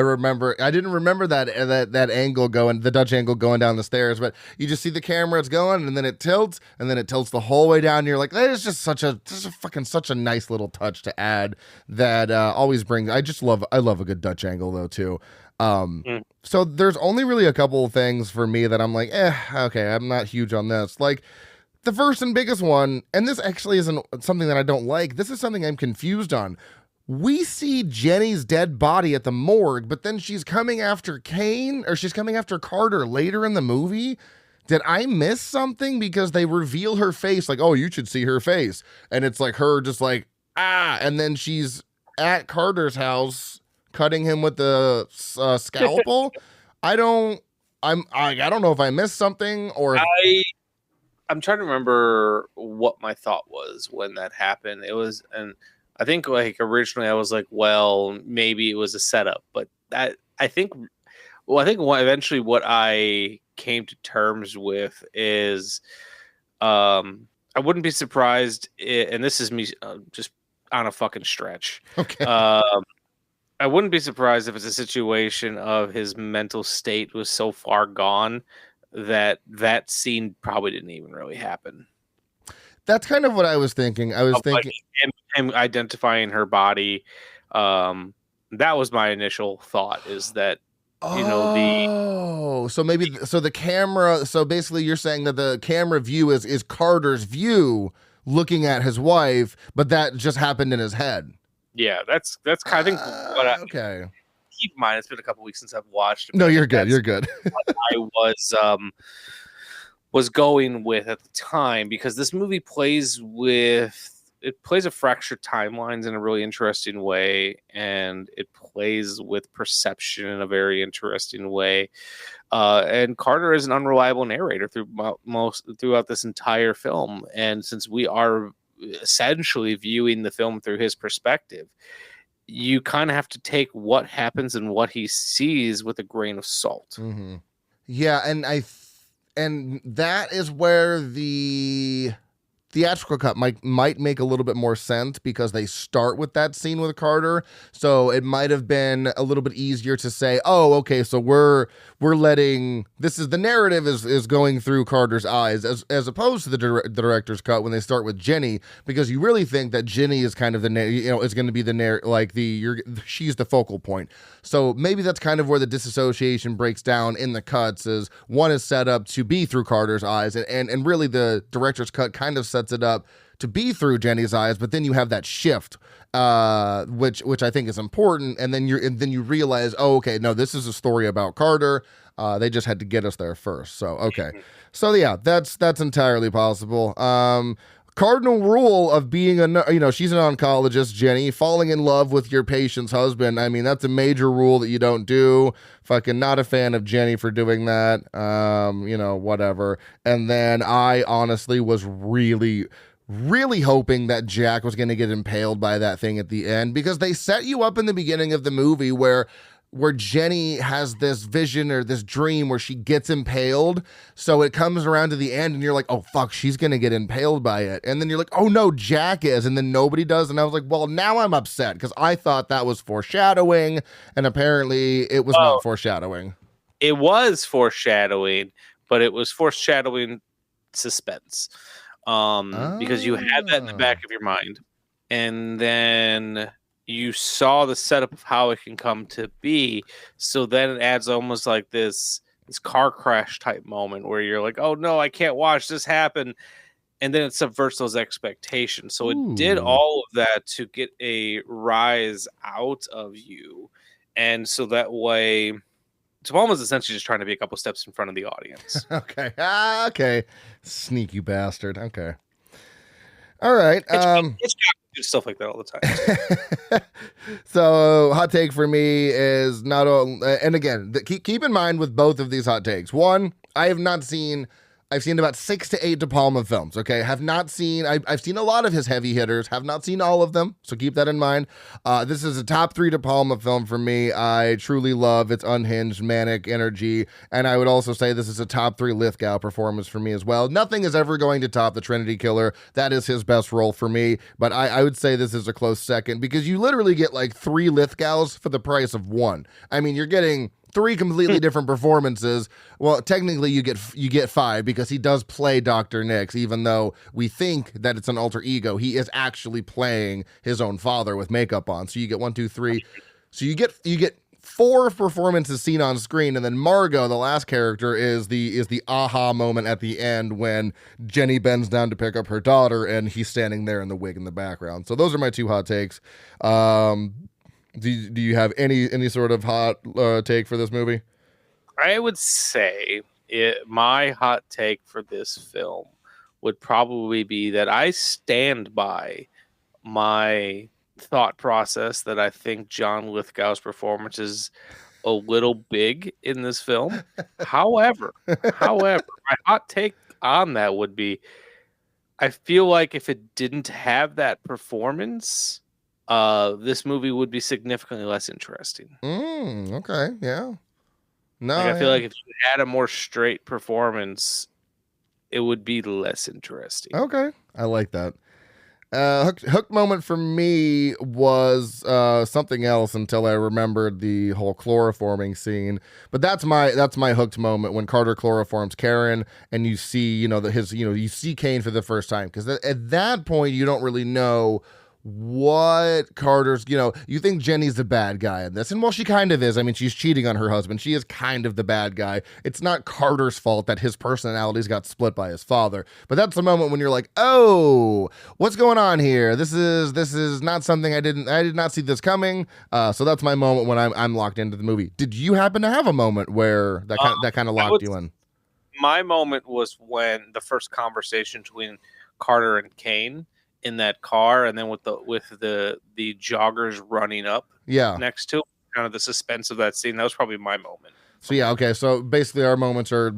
didn't remember that angle the Dutch angle going down the stairs, but you just see the camera, it's going, and then it tilts, the whole way down. And you're like, that is just such a nice little touch to add that always brings, I love a good Dutch angle though too. So there's only really a couple of things for me that I'm like, okay, I'm not huge on this. Like, the first and biggest one, and this actually isn't something that I don't like, this is something I'm confused on. We see Jenny's dead body at the morgue, but then she's coming after Cain, or she's coming after Carter later in the movie. Did I miss something? Because they reveal her face, like, oh, you should see her face. And it's like her just like, and then she's at Carter's house cutting him with the scalpel. I don't know if I missed something, or... I'm trying to remember what my thought was when that happened. It was, and I think like originally I was like, well, maybe it was a setup, but I think eventually what I came to terms with is, I wouldn't be surprised, and this is me just on a fucking stretch. Okay. I wouldn't be surprised if it's a situation of his mental state was so far gone that scene probably didn't even really happen. That's kind of what I was thinking. I was thinking him identifying her body. That was my initial thought, is that, you know, so maybe the camera. So basically, you're saying that the camera view is Carter's view looking at his wife, but that just happened in his head. Yeah, that's I think what I okay. Keep in mind, it's been a couple weeks since I've watched it. No, you're good. You're good. What I was going with at the time, because this movie plays a fractured timelines in a really interesting way, and it plays with perception in a very interesting way. And Carter is an unreliable narrator throughout this entire film, and since we are essentially viewing the film through his perspective, you kind of have to take what happens and what he sees with a grain of salt. Mm-hmm. Yeah, and that is where the theatrical cut might make a little bit more sense, because they start with that scene with Carter, so it might have been a little bit easier to say, oh, okay, so we're letting the narrative is going through Carter's eyes, as opposed to the director's cut when they start with Jenny, because you really think that Jenny is kind of is going to be she's the focal point. So maybe that's kind of where the disassociation breaks down in the cuts, is one is set up to be through Carter's eyes, and really the director's cut kind of sets it up to be through Jenny's eyes, but then you have that shift, which I think is important, and then you realize, oh, okay, no, this is a story about Carter. They just had to get us there first. So okay, so yeah, that's entirely possible. Cardinal rule of being she's an oncologist, Jenny, falling in love with your patient's husband. I mean, that's a major rule that you don't do. Fucking not a fan of Jenny for doing that. Whatever. And then I honestly was really, really hoping that Jack was going to get impaled by that thing at the end, because they set you up in the beginning of the movie where Jenny has this vision or this dream where she gets impaled. So it comes around to the end and you're like, oh, fuck, she's going to get impaled by it. And then you're like, oh, no, Jack is. And then nobody does. And I was like, well, now I'm upset, because I thought that was foreshadowing. And apparently it was not foreshadowing. It was foreshadowing, but it was foreshadowing suspense. Because you had that in the back of your mind. And then you saw the setup of how it can come to be. So then it adds almost like this car crash type moment where you're like, oh no, I can't watch this happen. And then it subverts those expectations. So it did all of that to get a rise out of you. And so that way, De Palma's essentially just trying to be a couple steps in front of the audience. Okay. Okay. Sneaky bastard. Okay. All right. It's do stuff like that all the time. So hot take for me is not all, and again, keep in mind with both of these hot takes. One, I've seen about 6 to 8 De Palma films, okay? I've seen a lot of his heavy hitters, have not seen all of them, so keep that in mind. This is a top 3 De Palma film for me. I truly love its unhinged, manic energy, and I would also say this is a top 3 Lithgow performance for me as well. Nothing is ever going to top the Trinity Killer. That is his best role for me, but I would say this is a close second, because you literally get like 3 Lithgows for the price of 1. I mean, you're getting 3 completely different performances. Well, technically you get 5, because he does play Dr. Nix, even though we think that it's an alter ego. He is actually playing his own father with makeup on. So you get 1, 2, 3. So you get 4 performances seen on screen, and then Margot, the last character, is the aha moment at the end when Jenny bends down to pick up her daughter, and he's standing there in the wig in the background. So those are my 2 hot takes. Do you have any sort of hot take for this movie? I would say my hot take for this film would probably be that I stand by my thought process that I think John Lithgow's performance is a little big in this film. However, my hot take on that would be, I feel like if it didn't have that performance, this movie would be significantly less interesting. Okay, yeah. No, I feel like if you had a more straight performance, it would be less interesting. Okay, I like that. Hook moment for me was something else until I remembered the whole chloroforming scene. But that's my hooked moment when Carter chloroforms Karen, and you see you see Cain for the first time, because at that point you don't really know what Carter's, you think Jenny's the bad guy in this, and well, she kind of is. I mean, she's cheating on her husband. She is kind of the bad guy. It's not Carter's fault that his personalities got split by his father, but that's the moment when you're like, oh, what's going on here? This is not something I did not see this coming. So that's my moment when I'm locked into the movie. Did you happen to have a moment where that kind of locked you in? My moment was when the first conversation between Carter and Cain in that car, and then with the joggers running up next to him, kind of the suspense of that scene. That was probably my moment. So yeah, okay. So basically, our moments are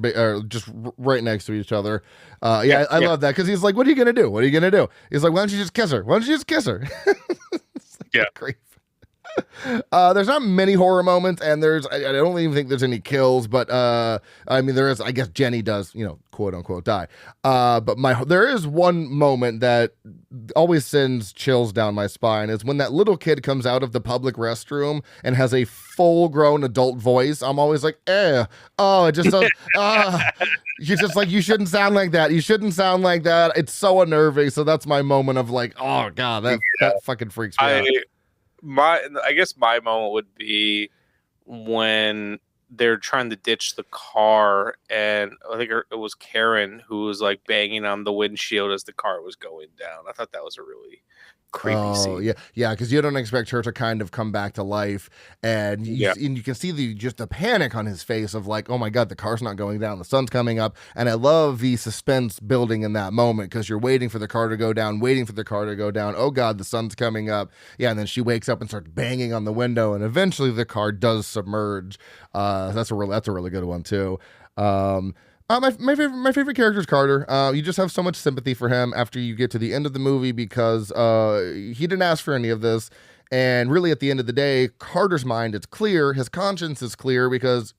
just right next to each other. I love that, because he's like, "What are you gonna do? What are you gonna do?" He's like, "Why don't you just kiss her? Why don't you just kiss her?" It's like, great. There's not many horror moments, and I don't even think there's any kills, but I mean, there is. I guess Jenny does, quote unquote, die. But there is one moment that always sends chills down my spine. Is when that little kid comes out of the public restroom and has a full-grown adult voice. I'm always like, it just does. You're just like, you shouldn't sound like that. You shouldn't sound like that. It's so unnerving. So that's my moment of like, oh god, that fucking freaks me out. I guess my moment would be when they're trying to ditch the car, and I think it was Karen who was like banging on the windshield as the car was going down. I thought that was a really creepy scene. Yeah, because you don't expect her to kind of come back to life, and you can see the panic on his face of like, oh my god, the car's not going down, the sun's coming up. And I love the suspense building in that moment, because you're waiting for the car to go down. Oh god, the sun's coming up. Yeah, and then she wakes up and starts banging on the window, and eventually the car does submerge. That's a really good one too. My favorite character is Carter. You just have so much sympathy for him after you get to the end of the movie, because he didn't ask for any of this. And really, at the end of the day, Carter's mind is clear. His conscience is clear, because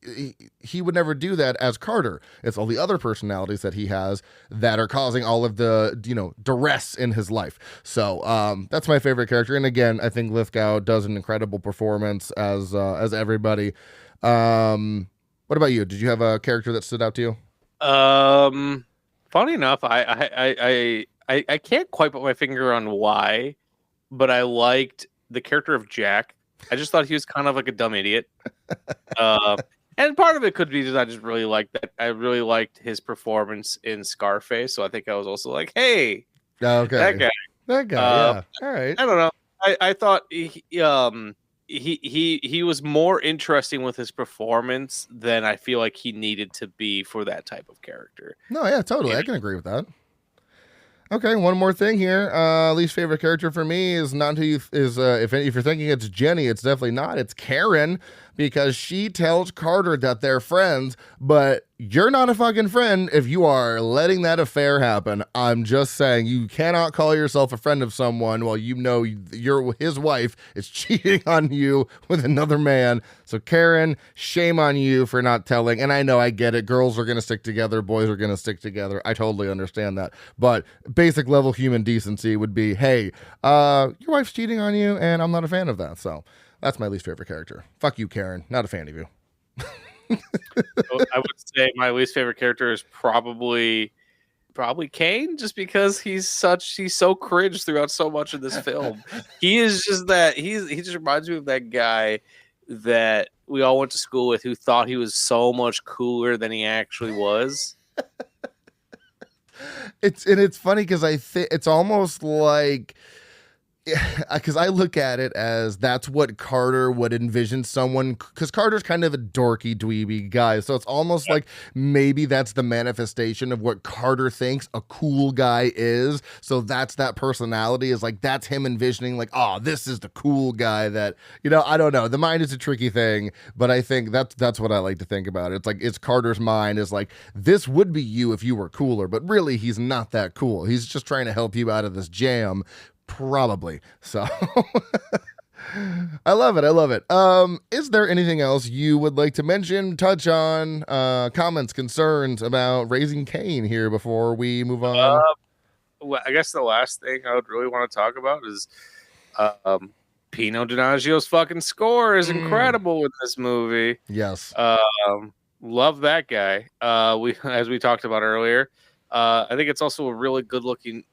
he would never do that as Carter. It's all the other personalities that he has that are causing all of the, duress in his life. So that's my favorite character. And again, I think Lithgow does an incredible performance as everybody. What about you? Did you have a character that stood out to you? Funny enough, I can't quite put my finger on why, but I liked the character of Jack. I just thought he was kind of like a dumb idiot. And part of it could be just I just really liked that. I really liked his performance in Scarface, so I think I was also like, hey, that guy. Yeah. All right. I don't know. I thought he was more interesting with his performance than I feel like he needed to be for that type of character. No, yeah, totally. I can agree with that. Okay, one more thing here. Least favorite character for me is not who if you're thinking it's Jenny, it's definitely not. It's Karen, because she tells Carter that they're friends, but you're not a fucking friend if you are letting that affair happen. I'm just saying, you cannot call yourself a friend of someone while his wife is cheating on you with another man. So Karen, shame on you for not telling. And I know, I get it. Girls are going to stick together. Boys are going to stick together. I totally understand that. But basic level human decency would be, hey, your wife's cheating on you, and I'm not a fan of that. So that's my least favorite character. Fuck you, Karen. Not a fan of you. I would say my least favorite character is probably Cain, just because he's so cringe throughout so much of this film. He is just that he just reminds me of that guy that we all went to school with, who thought he was so much cooler than he actually was. It's funny, because I think it's almost like because I look at it as that's what Carter would envision someone, because Carter's kind of a dorky, dweeby guy. So it's almost like maybe that's the manifestation of what Carter thinks a cool guy is. So that's that personality, is like, that's him envisioning like, oh, this is the cool guy that, I don't know. The mind is a tricky thing, but I think that's what I like to think about. It's like, it's Carter's mind is like, this would be you if you were cooler, but really he's not that cool. He's just trying to help you out of this jam. Probably. So I love it. Is there anything else you would like to mention, touch on, comments, concerns about Raising Cain here before we move on? Well, I guess the last thing I would really want to talk about is Pino Donaggio's fucking score is incredible with this movie. Yes. Love that guy. As we talked about earlier, I think it's also a really good looking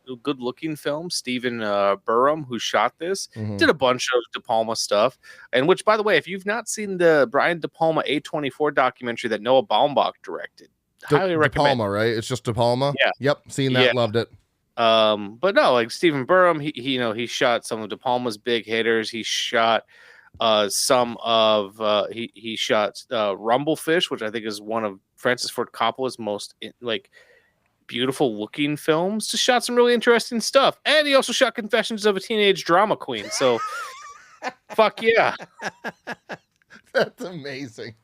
film. Stephen Burham, who shot this, did a bunch of De Palma stuff. And which, by the way, if you've not seen the Brian De Palma A24 documentary that Noah Baumbach directed, highly recommend. De Palma, right? It's just De Palma. Yeah. Yep. Seen that. Yeah. Loved it. But no, like Stephen Burham, he shot some of De Palma's big hitters. He shot some of he shot Rumblefish, which I think is one of Francis Ford Coppola's most beautiful looking films. Just shot some really interesting stuff, and he also shot Confessions of a Teenage Drama Queen. So, fuck yeah, that's amazing.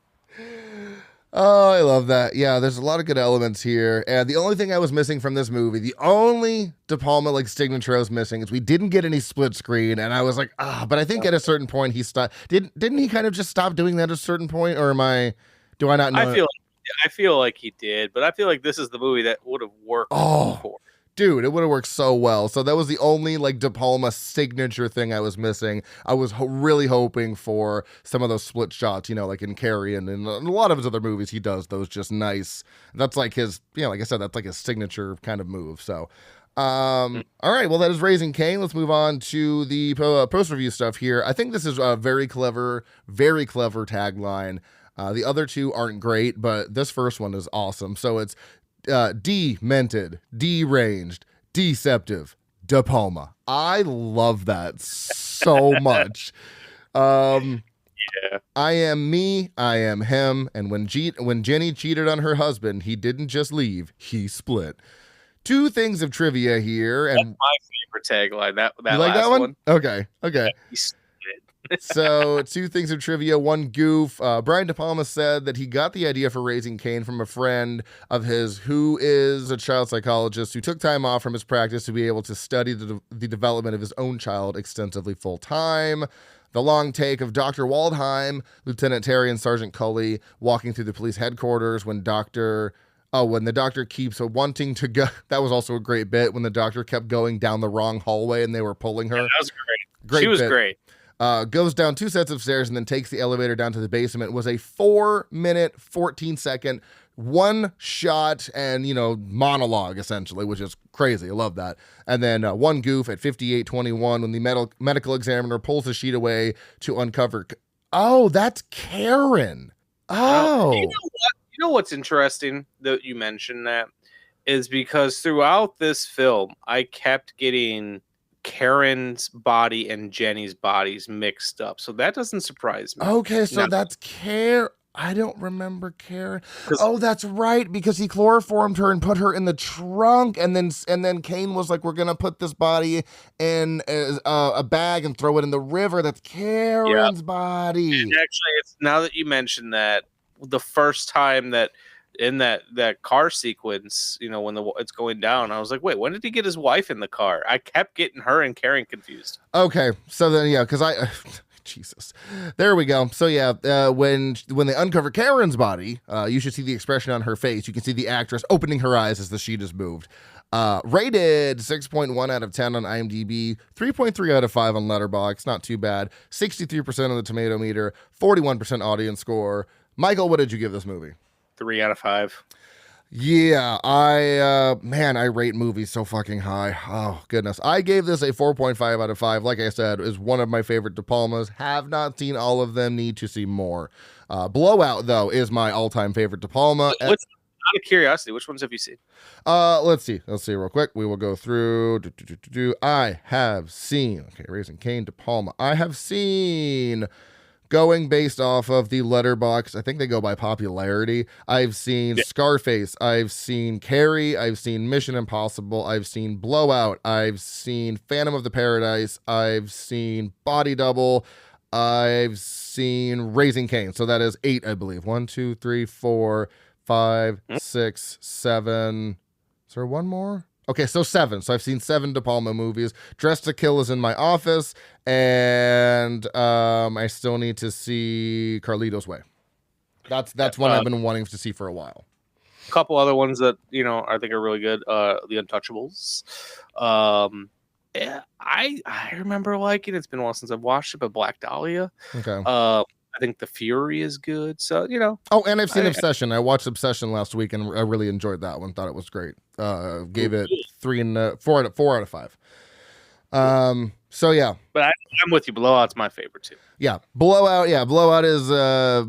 Oh, I love that. Yeah, there's a lot of good elements here, and the only thing I was missing from this movie, the only De Palma signature I was missing, is we didn't get any split screen, and I was like, but I think at a certain point he stopped. Didn't he kind of just stop doing that at a certain point, or do I not know? I feel like he did, but I feel like this is the movie that would have worked. For. Dude, it would have worked so well. So that was the only De Palma signature thing I was missing. I was really hoping for some of those split shots, like in Carrie and in a lot of his other movies, he does those just nice. That's like his, like I said, that's like his signature kind of move. So, all right, well, that is Raising Cain. Let's move on to the post review stuff here. I think this is a very clever tagline. The other two aren't great, but this first one is awesome. So it's demented, deranged, deceptive, De Palma. I love that so much. Yeah. I am me, I am him, and when Jenny cheated on her husband, he didn't just leave, he split. Two things of trivia here, and that's my favorite tagline. That you like last that one? Okay. Yeah, so, two things of trivia. One goof. Brian De Palma said that he got the idea for Raising Cain from a friend of his who is a child psychologist who took time off from his practice to be able to study the development of his own child extensively full time. The long take of Dr. Waldheim, Lieutenant Terry, and Sergeant Cully walking through the police headquarters when the doctor keeps wanting to go. That was also a great bit when the doctor kept going down the wrong hallway and they were pulling her. Yeah, that was great. She was great. Goes down 2 sets of stairs and then takes the elevator down to the basement. Was a 4-minute, 14-second one shot and monologue essentially, which is crazy. I love that. And then one goof at 58:21 when the medical examiner pulls the sheet away to uncover. Oh, that's Karen. Oh, you know what? You know what's interesting that you mentioned that is because throughout this film, I kept getting Karen's body and Jenny's bodies mixed up. So that doesn't surprise me. Okay, so that's Karen. I don't remember Karen. Oh, that's right, because he chloroformed her and put her in the trunk, and then Cain was like, "We're gonna put this body in a bag and throw it in the river." That's Karen's body. And actually, it's now that you mention that, the first time that in that car sequence, when it's going down, I was like, wait, when did he get his wife in the car? I kept getting her and Karen confused. Okay, so then because Jesus, there we go. So when they uncover Karen's body, you should see the expression on her face. You can see the actress opening her eyes as the sheet is moved. Rated 6.1 out of 10 on IMDb, 3.3 out of 5 on Letterboxd. Not too bad. 63% on the tomato meter, 41% audience score. Michael, what did you give this movie? 3 out of 5. Yeah, I rate movies so fucking high. Oh, goodness. I gave this a 4.5 out of 5. Like I said, is one of my favorite De Palmas. Have not seen all of them. Need to see more. Blowout, though, is my all-time favorite De Palma. of curiosity, which ones have you seen? Let's see real quick. We will go through. I have seen Raising Cain, De Palma. I have seen, going based off of the letterbox, I think they go by popularity. I've seen Scarface. I've seen Carrie. I've seen Mission Impossible. I've seen Blowout. I've seen Phantom of the Paradise. I've seen Body Double. I've seen Raising Cain. So that is 8, I believe. 1, 2, 3, 4, 5, 6, 7. Is there one more? Okay, so 7. So I've seen 7 De Palma movies. Dressed to Kill is in my office, and I still need to see Carlito's Way. That's one I've been wanting to see for a while. A couple other ones that I think are really good. The Untouchables. Yeah, I remember liking it. It's been a while since I've watched it, but Black Dahlia. Okay. I think The Fury is good. So Oh, and I've seen Obsession. I watched Obsession last week, and I really enjoyed that one. Thought it was great. Gave it 4 out of 5. So yeah. But I'm with you. Blowout's my favorite too. Yeah, Blowout. Yeah, Blowout is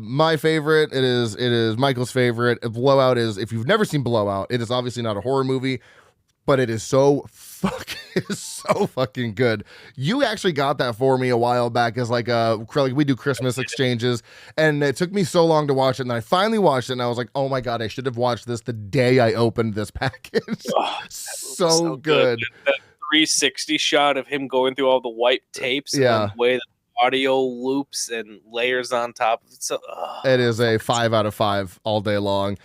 my favorite. It is Michael's favorite. Blowout is, if you've never seen Blowout, it is obviously not a horror movie, but it is so fucking good. You actually got that for me a while back as like we do Christmas exchanges, and it took me so long to watch it, and I finally watched it, and I was like, oh my god, I should have watched this the day I opened this package. so good. That 360 shot of him going through all the white tapes, and the way the audio loops and layers on top of it. So it is a 5 out of 5 all day long.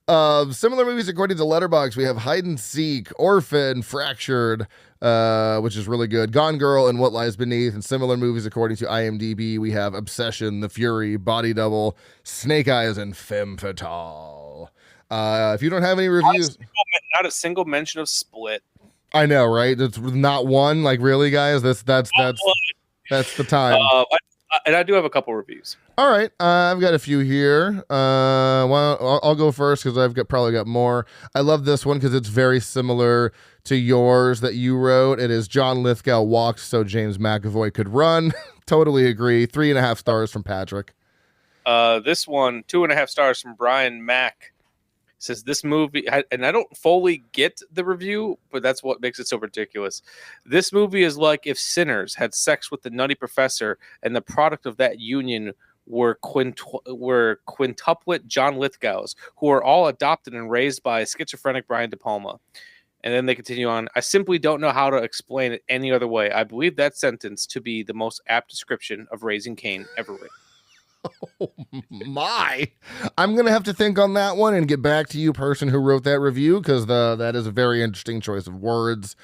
Similar movies according to Letterboxd, we have Hide and Seek, Orphan, Fractured, which is really good, Gone Girl, and What Lies Beneath. And similar movies according to IMDb, we have Obsession, The Fury, Body Double, Snake Eyes, and Femme Fatale. If you don't have any reviews, not a single mention of Split. I know, right? It's not one. Like, really, guys? That's the time. And I do have a couple reviews. All right, I've got a few here. I'll go first because I've probably got more. I love this one because it's very similar to yours that you wrote. It is John Lithgow walked so James McAvoy could run. Totally agree. 3.5 stars from Patrick. This one, 2.5 stars from Brian Mack. Says this movie, and I don't fully get the review, but that's what makes it so ridiculous. This movie is like if sinners had sex with the nutty professor, and the product of that union were quintuplet John Lithgows, who are all adopted and raised by schizophrenic Brian De Palma. And then they continue on. I simply don't know how to explain it any other way. I believe that sentence to be the most apt description of Raising Cain ever written. Oh my! I'm gonna have to think on that one and get back to you, person who wrote that review, because that is a very interesting choice of words.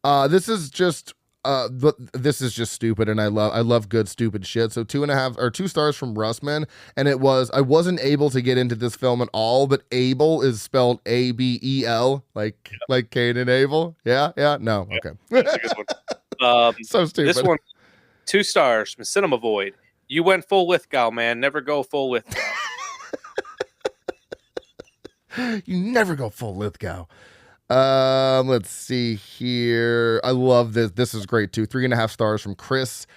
This is just stupid, and I love good stupid shit. So 2.5 or 2 stars from Russman, and I wasn't able to get into this film at all, but Abel is spelled Abel, like Cain and Abel. Yeah, no, okay. That's a good one. So stupid. This one, 2 stars from Cinema Void. You went full Lithgow, man. Never go full Lithgow. You never go full Lithgow. Let's see here. I love this. This is great too. 3.5 stars from Chris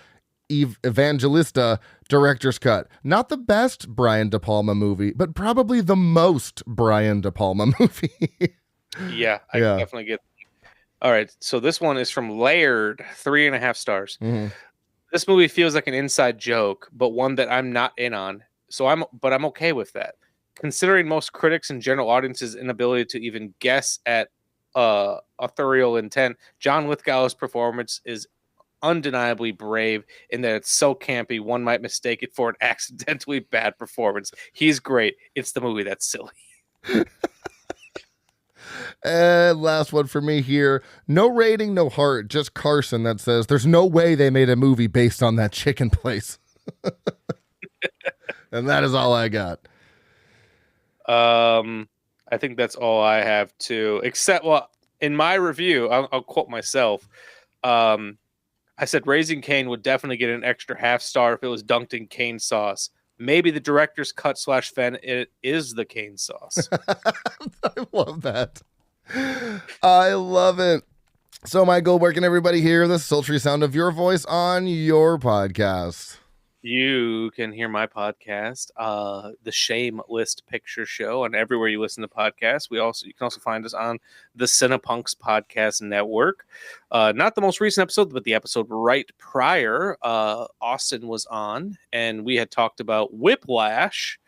Evangelista, director's cut. Not the best Brian De Palma movie, but probably the most Brian De Palma movie. Yeah, I definitely get. All right, so this one is from Laird, 3.5 stars. Mm-hmm. This movie feels like an inside joke, but one that I'm not in on. I'm okay with that. Considering most critics and general audience's inability to even guess at authorial intent, John Lithgow's performance is undeniably brave in that it's so campy one might mistake it for an accidentally bad performance. He's great. It's the movie that's silly. And last one for me here. No rating, no heart. Just Carson that says there's no way they made a movie based on that chicken place. And that is all I got. I think that's all I have too. Except, well, in my review, I'll quote myself. I said Raising Cain would definitely get an extra 0.5 star if it was dunked in cane sauce. Maybe the director's cut / fen it is the cane sauce. I love that. I love it. So, Michael, where can everybody hear the sultry sound of your voice on your podcast? You can hear my podcast, The Shame List Picture Show, and everywhere you listen to podcasts. You can also find us on the Cinepunks Podcast Network. Not the most recent episode, but the episode right prior, Austin was on, and we had talked about Whiplash,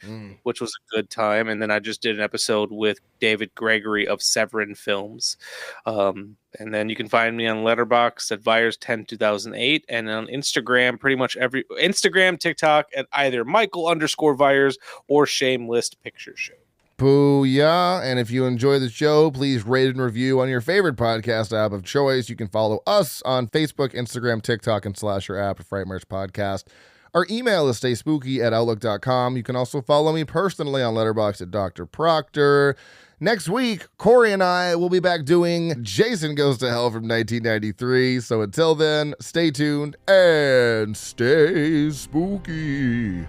which was a good time. And then I just did an episode with David Gregory of Severin Films. And then you can find me on Letterboxd at Vyers102008, and on Instagram, pretty much every Instagram, TikTok at either Michael_Vyers or Shameless Picture Show. Booyah. And if you enjoy the show, please rate and review on your favorite podcast app of choice. You can follow us on Facebook, Instagram, TikTok, and /your app of frightmarespodcast. Our email is stayspooky@outlook.com. You can also follow me personally on Letterboxd at Dr. Proctor. Next week, Corey and I will be back doing Jason Goes to Hell from 1993. So until then, stay tuned and stay spooky.